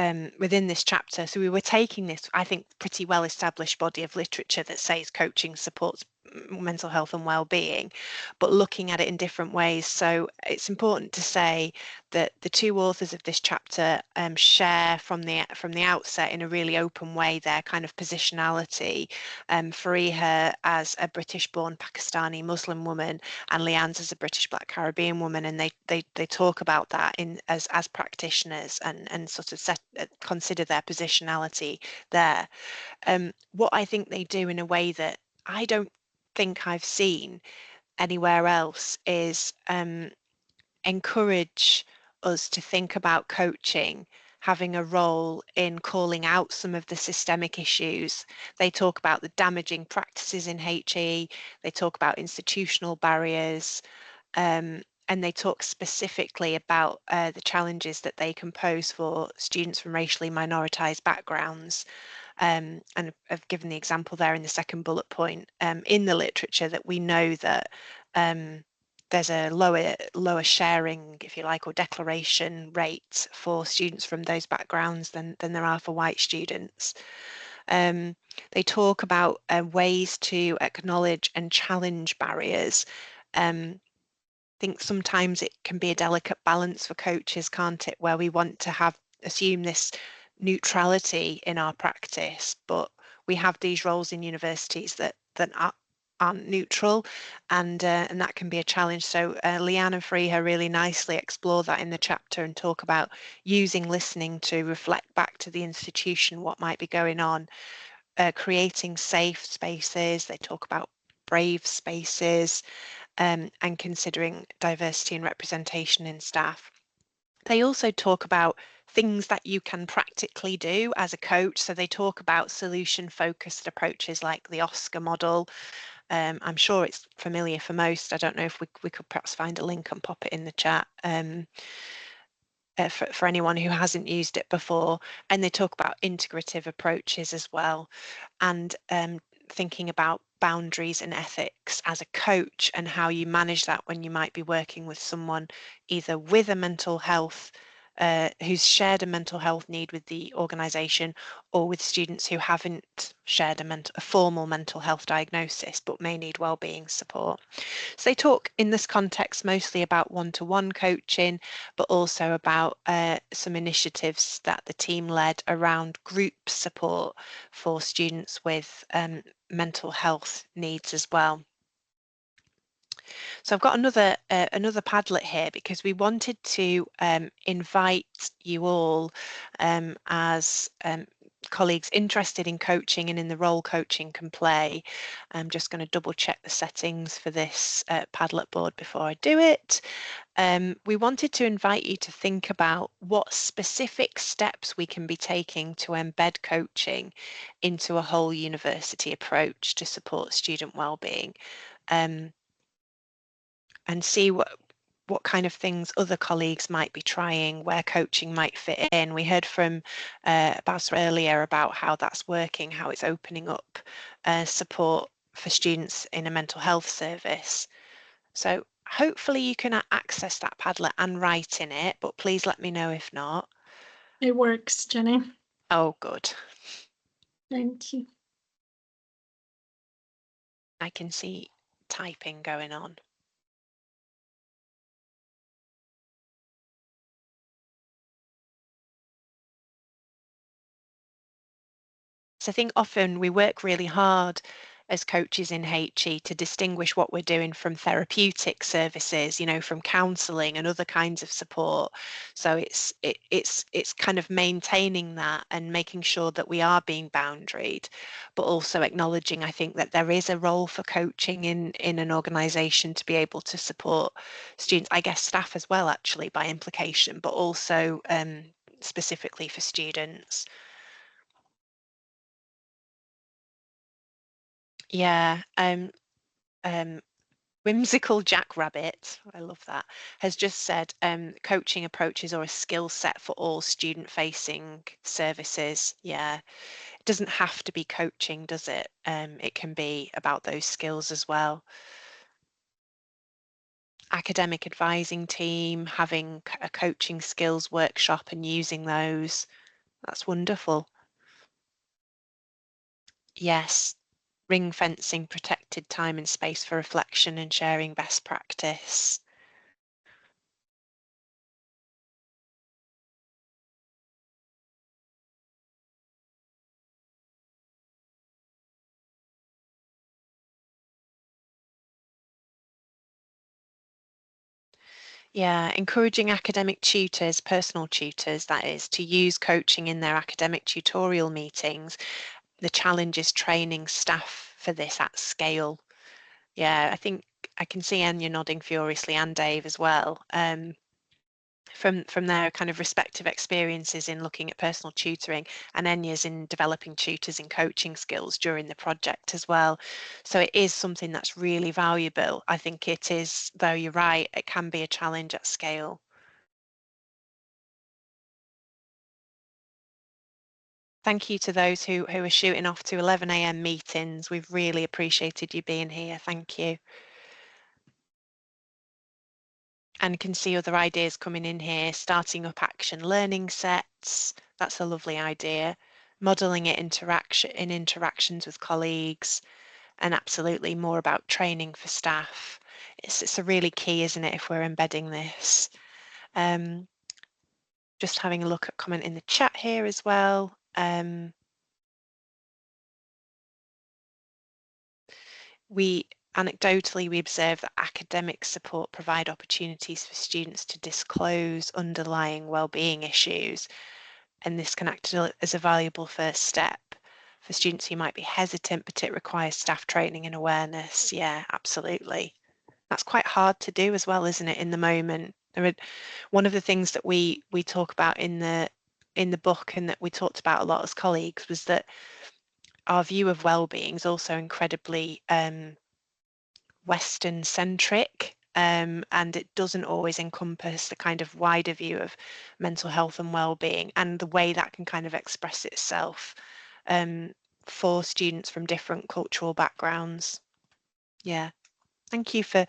chapter. So we were taking this, I think, pretty well established body of literature that says coaching supports mental health and well-being, but looking at it in different ways. So it's important to say that the two authors of this chapter share from the outset in a really open way their kind of positionality. Fariha as a British-born Pakistani Muslim woman, and Leanne's as a British Black Caribbean woman, and they talk about that as practitioners and sort of consider their positionality there. What I think they do in a way that I don't think I've seen anywhere else is encourage us to think about coaching having a role in calling out some of the systemic issues. They talk about the damaging practices in HE, they talk about institutional barriers, and they talk specifically about the challenges that they can pose for students from racially minoritized backgrounds. And I've given the example there in the second bullet point in the literature that we know that there's a lower sharing, if you like, or declaration rate for students from those backgrounds than there are for white students. They talk about ways to acknowledge and challenge barriers. I think sometimes it can be a delicate balance for coaches, can't it, where we want to assume this neutrality in our practice, but we have these roles in universities that aren't neutral, and that can be a challenge. So Leanne and Fariha really nicely explore that in the chapter and talk about using listening to reflect back to the institution what might be going on, creating safe spaces. They talk about brave spaces, and considering diversity and representation in staff. They also talk about things that you can practically do as a coach. So they talk about solution-focused approaches like the Oscar model. I'm sure it's familiar for most. I don't know if we could perhaps find a link and pop it in the chat for anyone who hasn't used it before. And they talk about integrative approaches as well, and thinking about boundaries and ethics as a coach and how you manage that when you might be working with someone either with a mental health who's shared a mental health need with the organisation, or with students who haven't shared a formal mental health diagnosis but may need wellbeing support. So they talk in this context mostly about one-to-one coaching, but also about some initiatives that the team led around group support for students with mental health needs as well. So I've got another Padlet here because we wanted to invite you all as colleagues interested in coaching and in the role coaching can play. I'm just going to double check the settings for this Padlet board before I do it. We wanted to invite you to think about what specific steps we can be taking to embed coaching into a whole university approach to support student wellbeing. And see what kind of things other colleagues might be trying, where coaching might fit in. We heard from Basra earlier about how that's working, how it's opening up support for students in a mental health service. So hopefully you can access that Padlet and write in it, but please let me know if not. It works, Jenny. Oh, good. Thank you. I can see typing going on. So I think often we work really hard as coaches in HE to distinguish what we're doing from therapeutic services, you know, from counselling and other kinds of support. So it's kind of maintaining that and making sure that we are being boundaried, but also acknowledging, I think, that there is a role for coaching in an organisation to be able to support students, I guess staff as well, actually, by implication, but also specifically for students. Yeah, Whimsical Jackrabbit, I love that, has just said coaching approaches or a skill set for all student-facing services. Yeah, it doesn't have to be coaching, does it? It can be about those skills as well. Academic advising team, having a coaching skills workshop and using those. That's wonderful. Yes, ring fencing protected time and space for reflection and sharing best practice. Yeah, encouraging academic tutors, personal tutors, that is, to use coaching in their academic tutorial meetings. The challenge is training staff for this at scale. Yeah, I think I can see Enya nodding furiously, and Dave as well. From their kind of respective experiences in looking at personal tutoring, and Enya's in developing tutors in coaching skills during the project as well. So it is something that's really valuable. I think it is, though you're right, it can be a challenge at scale. Thank you to those who are shooting off to 11 a.m. meetings. We've really appreciated you being here. Thank you. And can see other ideas coming in here, starting up action learning sets. That's a lovely idea. Modelling it in interactions with colleagues, and absolutely more about training for staff. It's a really key, isn't it, if we're embedding this. Just having a look at comment in the chat here as well. Anecdotally, we observe that academic support provide opportunities for students to disclose underlying wellbeing issues, and this can act as a valuable first step for students who might be hesitant, but it requires staff training and awareness. Yeah, absolutely. That's quite hard to do as well, isn't it, in the moment? One of the things that we talk about in the book, and that we talked about a lot as colleagues, was that our view of wellbeing is also incredibly Western centric, and it doesn't always encompass the kind of wider view of mental health and well-being, and the way that can kind of express itself for students from different cultural backgrounds. Yeah, thank you for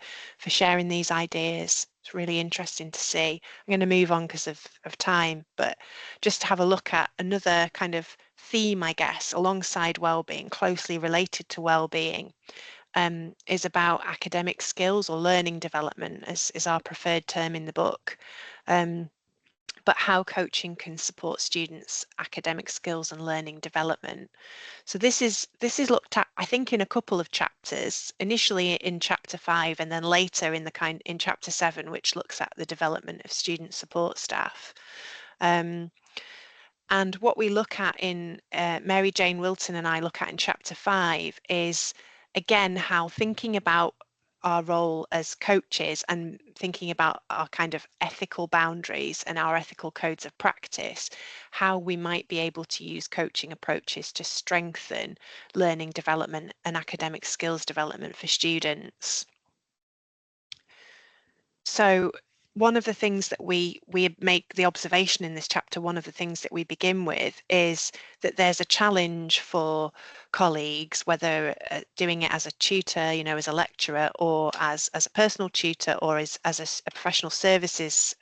sharing these ideas. It's really interesting to see. I'm going to move on because of time, but just to have a look at another kind of theme, I guess, alongside well-being, closely related to well-being, is about academic skills, or learning development, as is our preferred term in the book, but how coaching can support students' academic skills and learning development. So this is looked at, I think, in a couple of chapters, initially in chapter 5, and then later in chapter 7, which looks at the development of student support staff. And what we look at in Mary Jane Wilton and I look at in chapter 5 is, again, how thinking about our role as coaches and thinking about our kind of ethical boundaries and our ethical codes of practice, how we might be able to use coaching approaches to strengthen learning development and academic skills development for students. So one of the things that we make the observation in this chapter, one of the things that we begin with, is that there's a challenge for colleagues, whether doing it as a tutor, you know, as a lecturer, or as a personal tutor, or as a professional services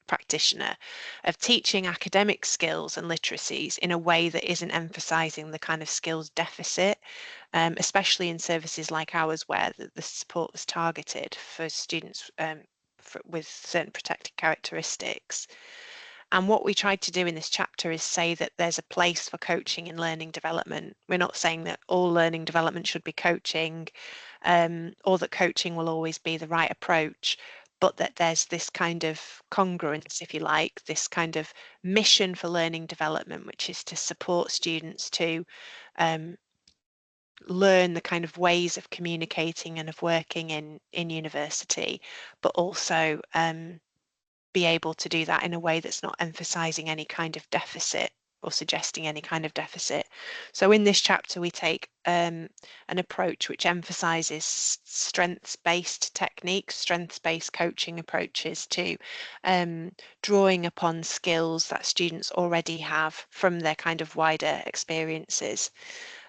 practitioner, of teaching academic skills and literacies in a way that isn't emphasizing the kind of skills deficit, especially in services like ours, where the support was targeted for students with certain protected characteristics. And what we tried to do in this chapter is say that there's a place for coaching in learning development. We're not saying that all learning development should be coaching, or that coaching will always be the right approach, but that there's this kind of congruence, if you like, this kind of mission for learning development, which is to support students to learn the kind of ways of communicating and of working in university, but also be able to do that in a way that's not emphasizing any kind of deficit or suggesting any kind of deficit. So in this chapter, we take an approach which emphasizes strengths-based techniques, strengths-based coaching approaches to drawing upon skills that students already have from their kind of wider experiences.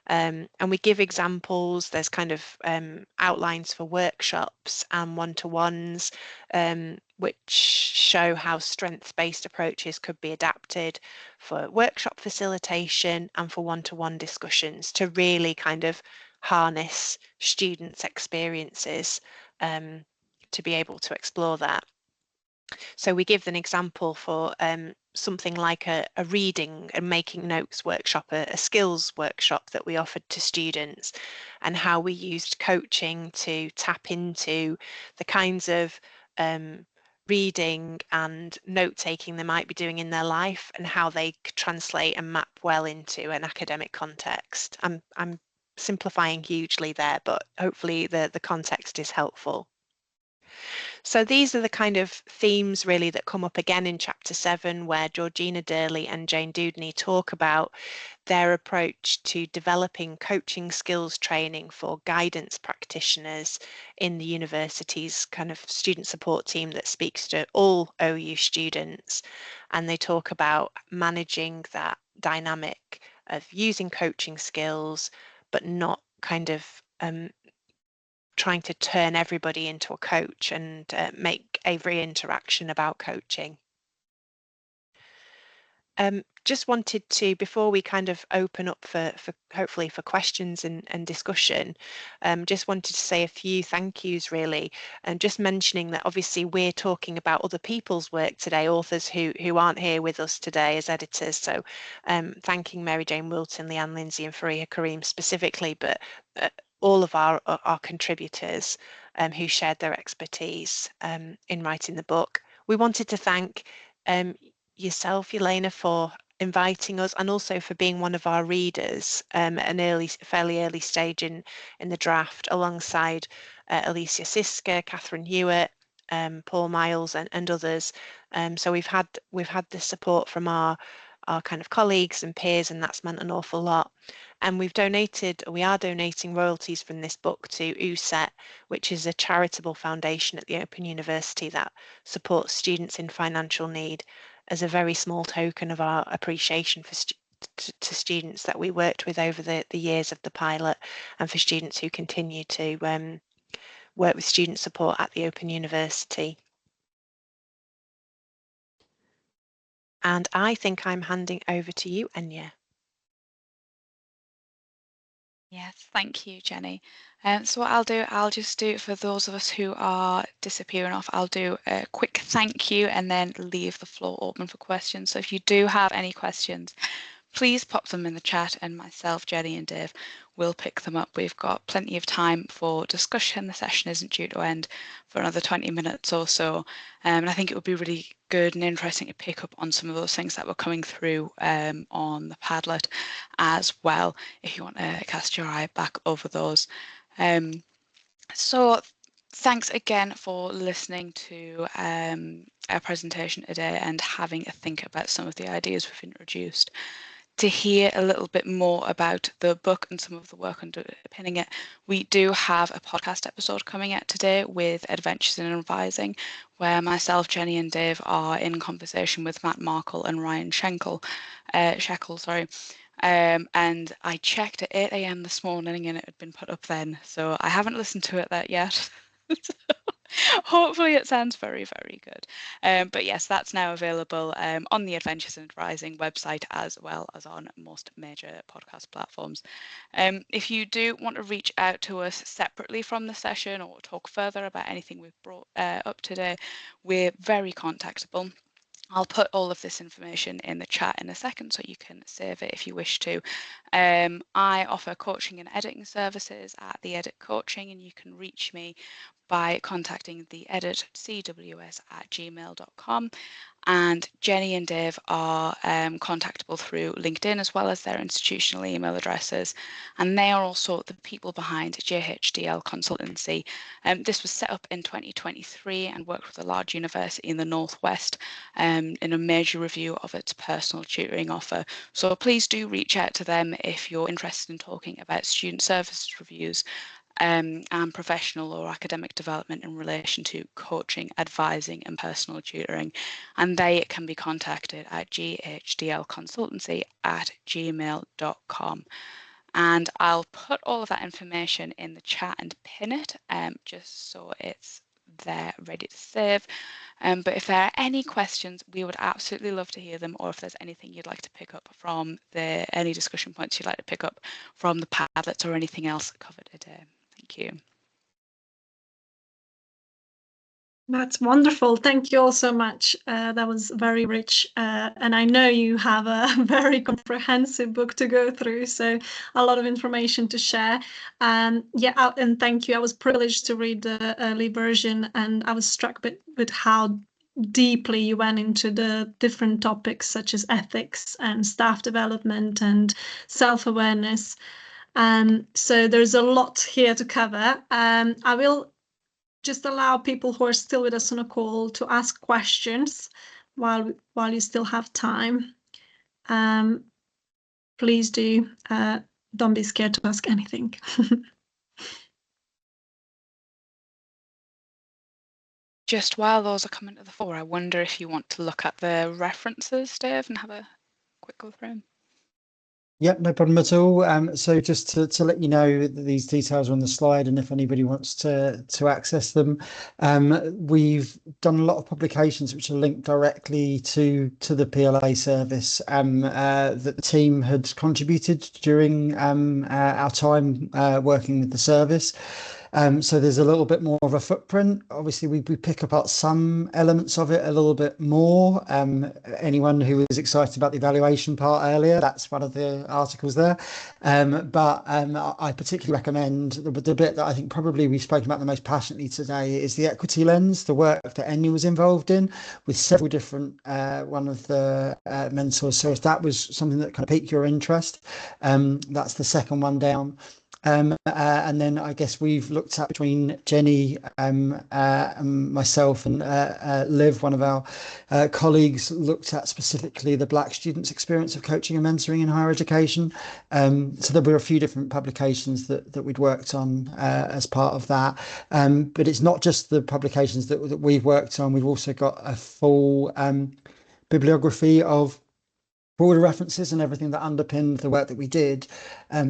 And we give examples. There's kind of outlines for workshops and one-to-ones, which show how strengths-based approaches could be adapted for workshop facilitation and for one-to-one discussions to really kind of harness students' experiences to be able to explore that. So we give an example for something like a reading and making notes workshop, a skills workshop that we offered to students, and how we used coaching to tap into the kinds of reading and note-taking they might be doing in their life, and how they could translate and map well into an academic context. I'm simplifying hugely there, but hopefully the context is helpful. So these are the kind of themes really that come up again in chapter 7, where Georgina Durley and Jane Dewdney talk about their approach to developing coaching skills training for guidance practitioners in the university's kind of student support team that speaks to all OU students. And they talk about managing that dynamic of using coaching skills, but not kind of trying to turn everybody into a coach and make every interaction about coaching. Just wanted to, before we kind of open up for hopefully for questions and discussion, just wanted to say a few thank yous really, and just mentioning that obviously we're talking about other people's work today, authors who aren't here with us today as editors. So thanking Mary Jane Wilton, Leanne Lindsay and Fariha Kareem specifically, but all of our contributors who shared their expertise in writing the book. We wanted to thank yourself, Elena, for inviting us, and also for being one of our readers at an fairly early stage in the draft, alongside Alicia Sisker, Catherine Hewitt, Paul Miles, and others. So we've had the support from our kind of colleagues and peers, and that's meant an awful lot. And we are donating royalties from this book to USET, which is a charitable foundation at the Open University that supports students in financial need, as a very small token of our appreciation for to students that we worked with over the years of the pilot, and for students who continue to work with student support at the Open University. And I think I'm handing over to you, Enya. Yes, thank you, Jenny. So what I'll just do, for those of us who are disappearing off, I'll do a quick thank you and then leave the floor open for questions. So if you do have any questions, please pop them in the chat, and myself, Jenny and Dave will pick them up. We've got plenty of time for discussion. The session isn't due to end for another 20 minutes or so. And I think it would be really good and interesting to pick up on some of those things that were coming through on the Padlet as well, if you want to cast your eye back over those. So thanks again for listening to our presentation today and having a think about some of the ideas we've introduced. To hear a little bit more about the book and some of the work underpinning it, we do have a podcast episode coming out today with Adventures in Advising, where myself, Jenny and Dave are in conversation with Matt Markle and Ryan Sheckle, and I checked at 8 AM this morning and it had been put up then, so I haven't listened to it yet. Hopefully it sounds very, very good. But yes, that's now available on the Adventures in Advising website, as well as on most major podcast platforms. If you do want to reach out to us separately from the session or talk further about anything we've brought up today, we're very contactable. I'll put all of this information in the chat in a second so you can save it if you wish to. I offer coaching and editing services at The Edit Coaching, and you can reach me by contacting theeditcws@gmail.com. And Jenny and Dave are contactable through LinkedIn, as well as their institutional email addresses. And they are also the people behind JHDL Consultancy. This was set up in 2023 and worked with a large university in the Northwest in a major review of its personal tutoring offer. So please do reach out to them if you're interested in talking about student services reviews and professional or academic development in relation to coaching, advising and personal tutoring. And they can be contacted at ghdlconsultancy@gmail.com. And I'll put all of that information in the chat and pin it just so it's there ready to serve. But if there are any questions, we would absolutely love to hear them, or if there's anything you'd like to pick up from any discussion points you'd like to pick up from the Padlets or anything else covered today. Thank you. That's wonderful. Thank you all so much. That was very rich. And I know you have a very comprehensive book to go through, so a lot of information to share. And thank you. I was privileged to read the early version, and I was struck with how deeply you went into the different topics such as ethics and staff development and self-awareness. So there's a lot here to cover. I will just allow people who are still with us on a call to ask questions while you still have time. Please do. Don't be scared to ask anything. Just while those are coming to the fore, I wonder if you want to look at the references, Dave, and have a quick go through them. Yep, no problem at all. So just to let you know that these details are on the slide, and if anybody wants to access them, we've done a lot of publications which are linked directly to the PLA service that the team had contributed during our time working with the service. So there's a little bit more of a footprint. Obviously, we pick apart some elements of it a little bit more. Anyone who was excited about the evaluation part earlier, that's one of the articles there. But I particularly recommend the bit that I think probably we've spoken about the most passionately today is the equity lens, the work that Enya was involved in with several different one of the mentors. So if that was something that kind of piqued your interest, that's the second one down. And then I guess we've looked at between Jenny, myself, and Liv, one of our colleagues, looked at specifically the Black students' experience of coaching and mentoring in higher education. So there were a few different publications that we'd worked on as part of that. But it's not just the publications that we've worked on. We've also got a full bibliography of broader references and everything that underpinned the work that we did,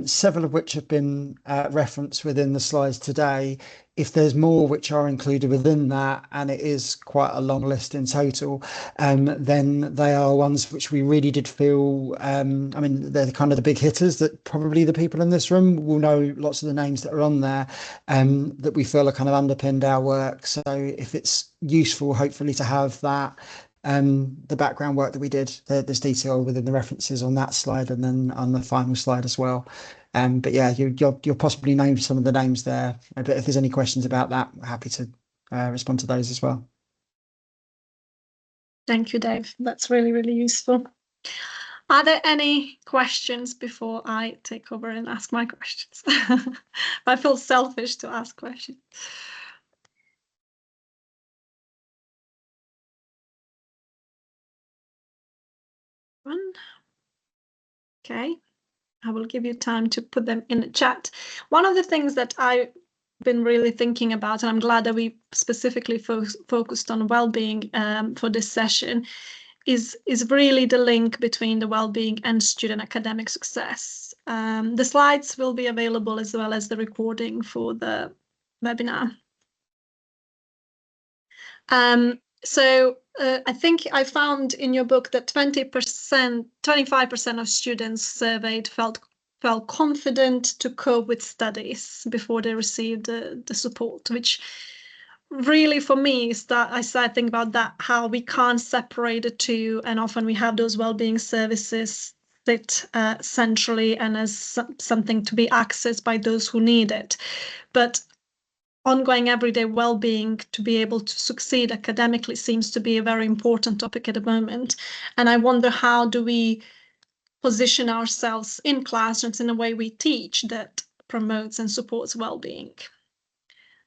several of which have been referenced within the slides today. If there's more which are included within that, and it is quite a long list in total, then they are ones which we really did feel, I mean, they're kind of the big hitters that probably the people in this room will know lots of the names that are on there, that we feel are kind of underpinned our work. So if it's useful, hopefully, to have that, the background work that we did, there's detail within the references on that slide and then on the final slide as well. But yeah, you'll possibly name some of the names there. But if there's any questions about that, I'm happy to respond to those as well. Thank you, Dave. That's really, really useful. Are there any questions before I take over and ask my questions? I feel selfish to ask questions. Okay, I will give you time to put them in the chat. One of the things that I've been really thinking about, and I'm glad that we specifically focused on well-being for this session, is really the link between the well-being and student academic success. The slides will be available as well as the recording for the webinar. So I think I found in your book that 25% of students surveyed felt confident to cope with studies before they received the support, which really for me is that I start thinking about that, how we can't separate the two, and often we have those well-being services sit centrally and as something to be accessed by those who need it. But ongoing everyday well-being to be able to succeed academically seems to be a very important topic at the moment. And I wonder, how do we position ourselves in classrooms in a way we teach that promotes and supports well-being?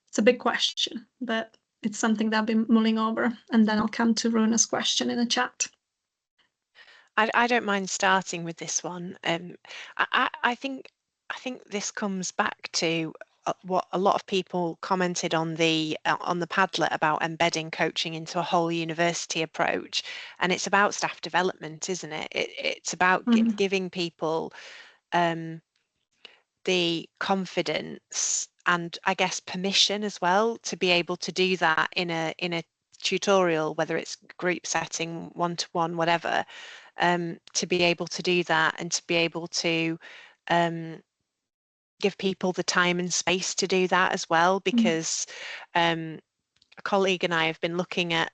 It's a big question, but it's something that I've been mulling over. And then I'll come to Runa's question in the chat. I don't mind starting with this one. I think this comes back to what a lot of people commented on the Padlet about embedding coaching into a whole university approach, and it's about staff development, isn't it? It's about giving people the confidence I guess permission as well to be able to do that in a tutorial, whether it's group setting, one-to-one, whatever, to be able to do that and to be able to give people the time and space to do that as well, because a colleague and I have been looking at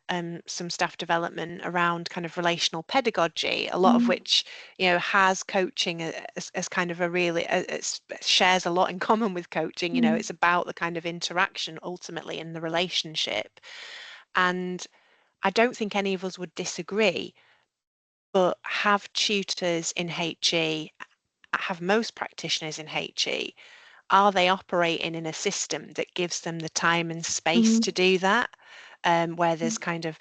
some staff development around kind of relational pedagogy, a lot of which, has coaching as kind of a really, it shares a lot in common with coaching. It's about the kind of interaction ultimately in the relationship. And I don't think any of us would disagree, but have tutors in HE, have most practitioners in HE, are they operating in a system that gives them the time and space to do that, where there's kind of,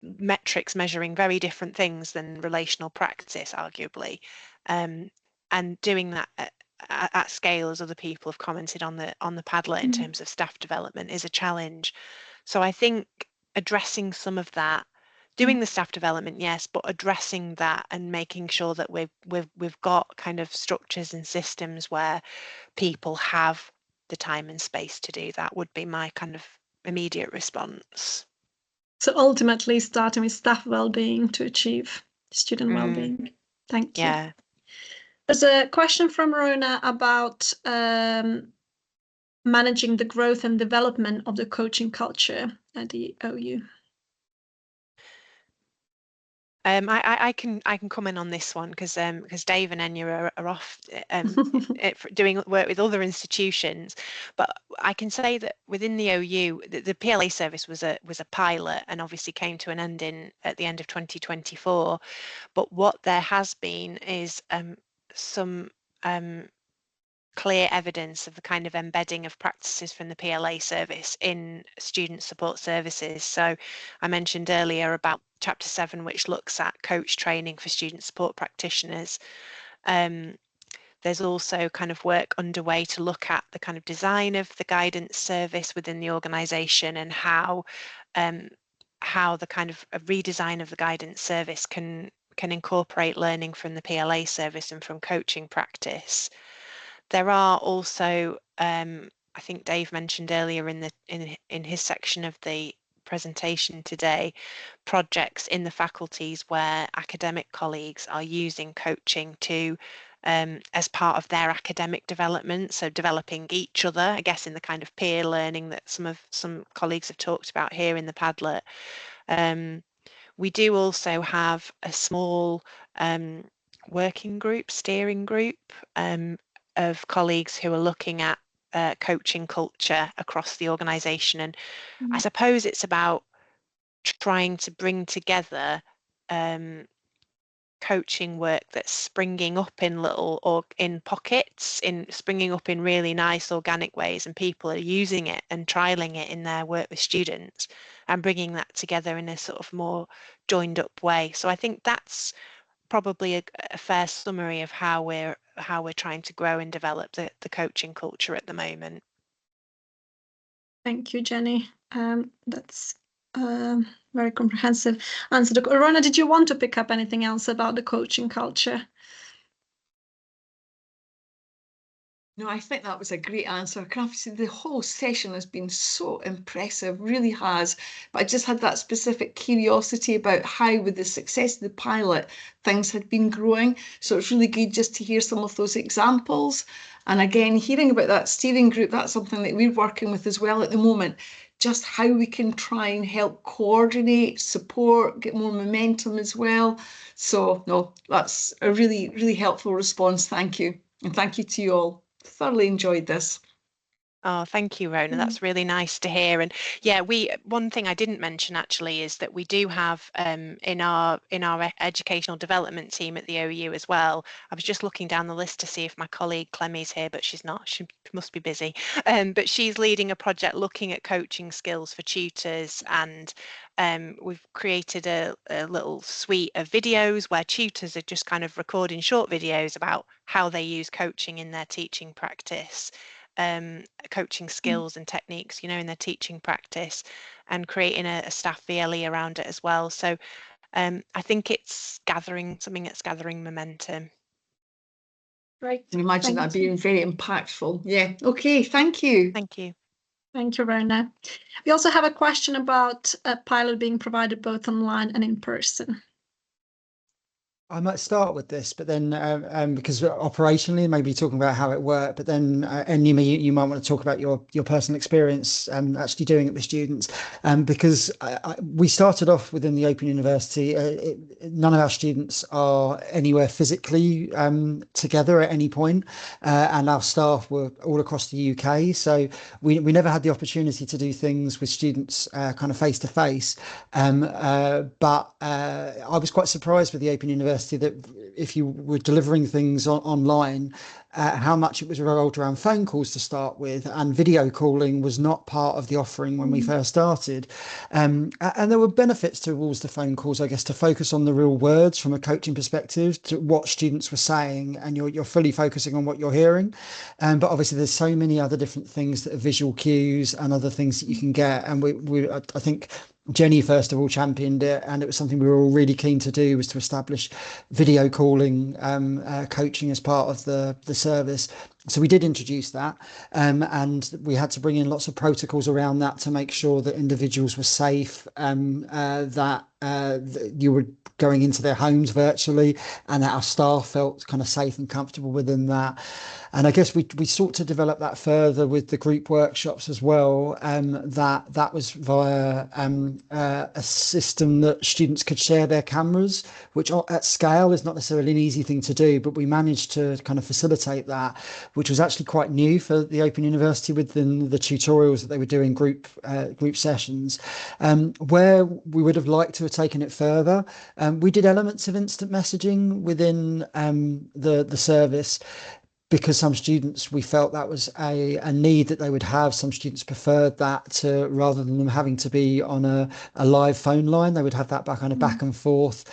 metrics measuring very different things than relational practice, arguably, and doing that at scale, as other people have commented on the Padlet in terms of staff development, is a challenge. So I think addressing some of that, doing the staff development, yes, but addressing that and making sure that we've got kind of structures and systems where people have the time and space to do that would be my kind of immediate response. So ultimately starting with staff well-being to achieve student well-being. Thank you. Yeah. There's a question from Rona about managing the growth and development of the coaching culture at the OU. I can come in on this one because Dave and Enya are off doing work with other institutions, but I can say that within the OU, the PLA service was a pilot and obviously came to an end at the end of 2024. But what there has been is some clear evidence of the kind of embedding of practices from the PLA service in student support services. So I mentioned earlier about Chapter 7, which looks at coach training for student support practitioners. There's also kind of work underway to look at the kind of design of the guidance service within the organisation and how the kind of a redesign of the guidance service can incorporate learning from the PLA service and from coaching practice. There are also, I think Dave mentioned earlier in his section of the presentation today, projects in the faculties where academic colleagues are using coaching to as part of their academic development, so developing each other, I guess, in the kind of peer learning that some colleagues have talked about here in the Padlet. We do also have a small working group, steering group of colleagues who are looking at coaching culture across the organisation. And I suppose it's about trying to bring together coaching work that's springing up in little or in pockets, springing up in really nice organic ways, and people are using it and trialing it in their work with students and bringing that together in a sort of more joined up way. So I think that's probably a fair summary of how we're trying to grow and develop the coaching culture at the moment. Thank you, Jenny. That's very comprehensive answer. Rona, did you want to pick up anything else about the coaching culture? No, I think that was a great answer. Obviously, the whole session has been so impressive, really has. But I just had that specific curiosity about how, with the success of the pilot, things had been growing. So it's really good just to hear some of those examples. And again, hearing about that steering group, that's something that we're working with as well at the moment. Just how we can try and help coordinate, support, get more momentum as well. So no, that's a really, really helpful response. Thank you. And thank you to you all. Thoroughly enjoyed this. Oh, thank you, Rona. That's really nice to hear. And yeah, one thing I didn't mention actually is that we do have in our educational development team at the OU as well. I was just looking down the list to see if my colleague Clemmy's here, but she's not. She must be busy. But she's leading a project looking at coaching skills for tutors, and we've created a little suite of videos where tutors are just kind of recording short videos about how they use coaching in their teaching practice. Coaching skills and techniques, in their teaching practice, and creating a staff VLE around it as well. So I think it's something that's gathering momentum. Great. I can imagine that being very impactful. Yeah. Okay. Thank you. Thank you. Thank you, Verna. We also have a question about a pilot being provided both online and in person. I might start with this, but then because operationally, maybe talking about how it worked, but then Enya, you might want to talk about your personal experience actually doing it with students, because we started off within the Open University. None of our students are anywhere physically together at any point, and our staff were all across the UK. So we never had the opportunity to do things with students kind of face to face. But I was quite surprised with the Open University that if you were delivering things online, how much it was revolved around phone calls to start with, and video calling was not part of the offering when we first started. And there were benefits towards the phone calls, I guess, to focus on the real words from a coaching perspective, to what students were saying, and you're fully focusing on what you're hearing. But obviously there's so many other different things that are visual cues and other things that you can get. And I think Jenny first of all championed it, and it was something we were all really keen to do, was to establish video calling coaching as part of the service. So we did introduce that, and we had to bring in lots of protocols around that to make sure that individuals were safe, that you were going into their homes virtually, and that our staff felt kind of safe and comfortable within that. And I guess we sought to develop that further with the group workshops as well. That was via a system that students could share their cameras, which at scale is not necessarily an easy thing to do, but we managed to kind of facilitate that, which was actually quite new for the Open University within the tutorials that they were doing group sessions. Where we would have liked to have taken it further, we did elements of instant messaging within the service, because some students, we felt that was a need that they would have. Some students preferred that to, rather than them having to be on a live phone line, they would have that kind of back and forth,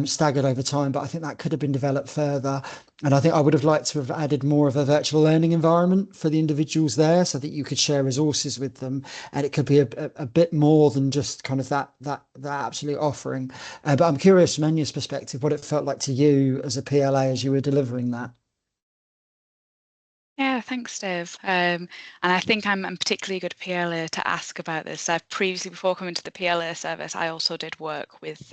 staggered over time. But I think that could have been developed further. And I think I would have liked to have added more of a virtual learning environment for the individuals there, so that you could share resources with them. And it could be a bit more than just kind of that absolute offering. But I'm curious from Enya's perspective, what it felt like to you as a PLA as you were delivering that. Yeah, thanks, Dave. And I think I'm particularly good PLA to ask about this. I've previously, before coming to the PLA service, I also did work with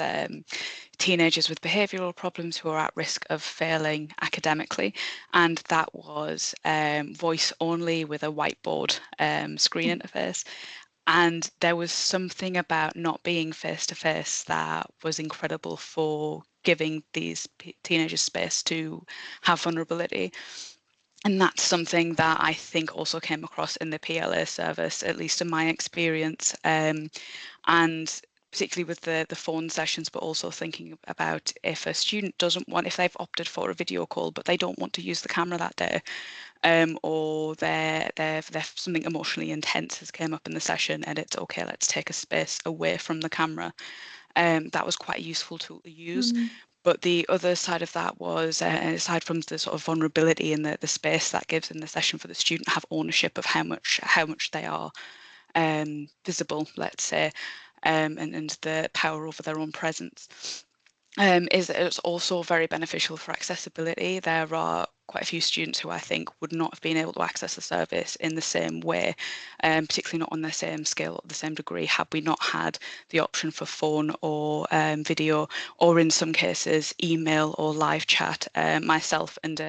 teenagers with behavioural problems who are at risk of failing academically, and that was voice only with a whiteboard screen interface. And there was something about not being face to face that was incredible for giving these teenagers space to have vulnerability. And that's something that I think also came across in the PLA service, at least in my experience, and particularly with the phone sessions, but also thinking about if a student doesn't want, if they've opted for a video call, but they don't want to use the camera that day, or they're something emotionally intense has came up in the session, and it's okay, let's take a space away from the camera. That was quite a useful tool to use. But the other side of that was, aside from the sort of vulnerability and the space that gives in the session for the student to have ownership of how much they are visible, let's say, and the power over their own presence. It's also very beneficial for accessibility. There are quite a few students who I think would not have been able to access the service in the same way, particularly not on the same scale or the same degree, had we not had the option for phone or video, or in some cases email or live chat. Myself and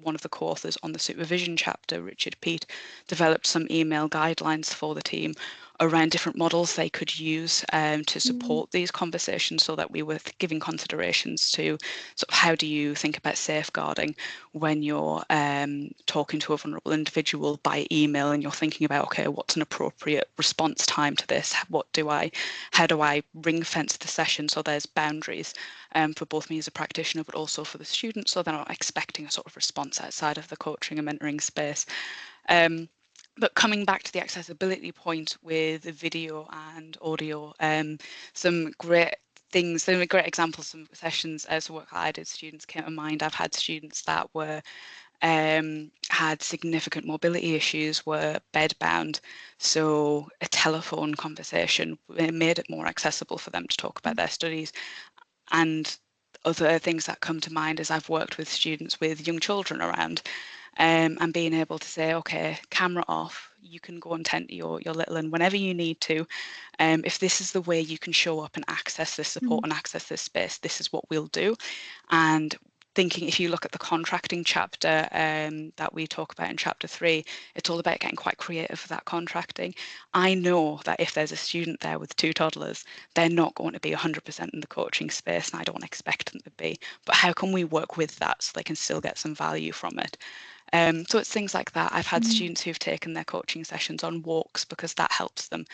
one of the co-authors on the supervision chapter, Richard Peat, developed some email guidelines for the team around different models they could use to support these conversations, so that we were giving considerations to sort of how do you think about safeguarding when you're talking to a vulnerable individual by email, and you're thinking about, okay, what's an appropriate response time to this? How do I ring fence the session so there's boundaries for both me as a practitioner, but also for the students, so they're not expecting a sort of response outside of the coaching and mentoring space. But coming back to the accessibility point with video and audio, some great things, some great examples, some sessions as work I did, students came to mind. I've had students that were had significant mobility issues, were bedbound, so a telephone conversation made it more accessible for them to talk about their studies. And other things that come to mind is I've worked with students with young children around, and being able to say, okay, camera off, you can go and tend to your little one whenever you need to. If this is the way you can show up and access this support and access this space, this is what we'll do. And thinking, if you look at the contracting chapter that we talk about in chapter 3, it's all about getting quite creative for that contracting. I know that if there's a student there with 2 toddlers, they're not going to be 100% in the coaching space, and I don't expect them to be. But how can we work with that so they can still get some value from it? So it's things like that. I've had students who've taken their coaching sessions on walks because that helps them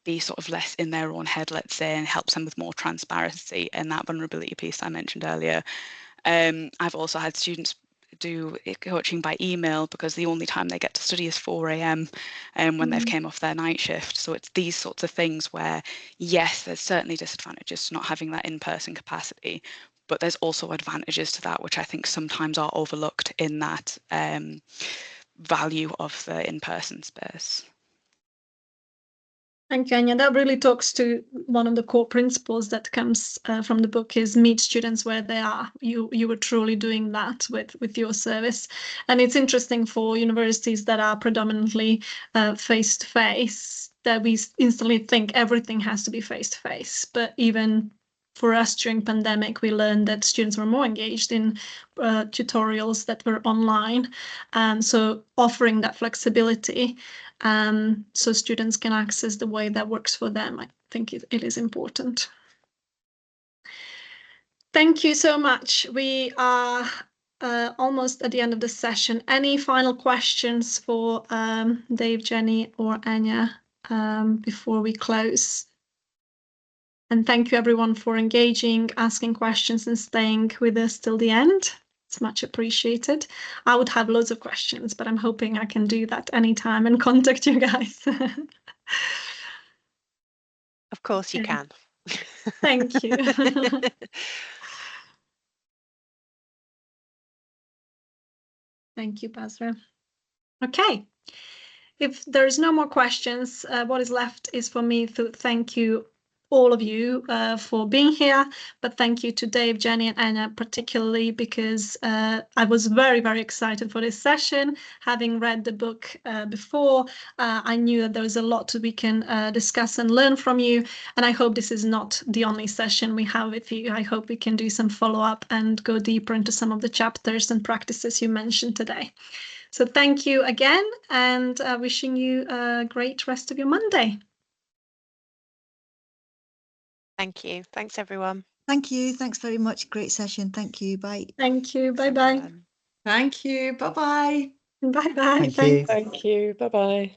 be sort of less in their own head, let's say, and helps them with more transparency and that vulnerability piece I mentioned earlier. I've also had students do coaching by email because the only time they get to study is 4 a.m. When they've came off their night shift. So it's these sorts of things where, yes, there's certainly disadvantages to not having that in-person capacity, but there's also advantages to that, which I think sometimes are overlooked in that value of the in-person space. Thank you, Enya. That really talks to one of the core principles that comes from the book, is meet students where they are. You were truly doing that with your service. And it's interesting for universities that are predominantly face-to-face, that we instantly think everything has to be face-to-face. But even for us during pandemic, we learned that students were more engaged in tutorials that were online. So offering that flexibility so students can access the way that works for them, I think it is important. Thank you so much. We are almost at the end of the session. Any final questions for Dave, Jenny, or Enya before we close? And thank you everyone for engaging, asking questions, and staying with us till the end. It's much appreciated. I would have loads of questions, but I'm hoping I can do that anytime and contact you guys. Of course you can. Thank you. Thank you, Basra. Okay. If there's no more questions, what is left is for me to thank you, all of you, for being here. But thank you to Dave, Jenny, and Enya particularly, because I was very, very excited for this session. Having read the book before, I knew that there was a lot we can discuss and learn from you. And I hope this is not the only session we have with you. I hope we can do some follow-up and go deeper into some of the chapters and practices you mentioned today. So thank you again, and wishing you a great rest of your Monday. Thank you. Thanks, everyone. Thank you. Thanks very much. Great session. Thank you. Bye. Thank you. Bye-bye. Thank you. Bye-bye. Bye-bye. Thank you. Thank you. Bye-bye.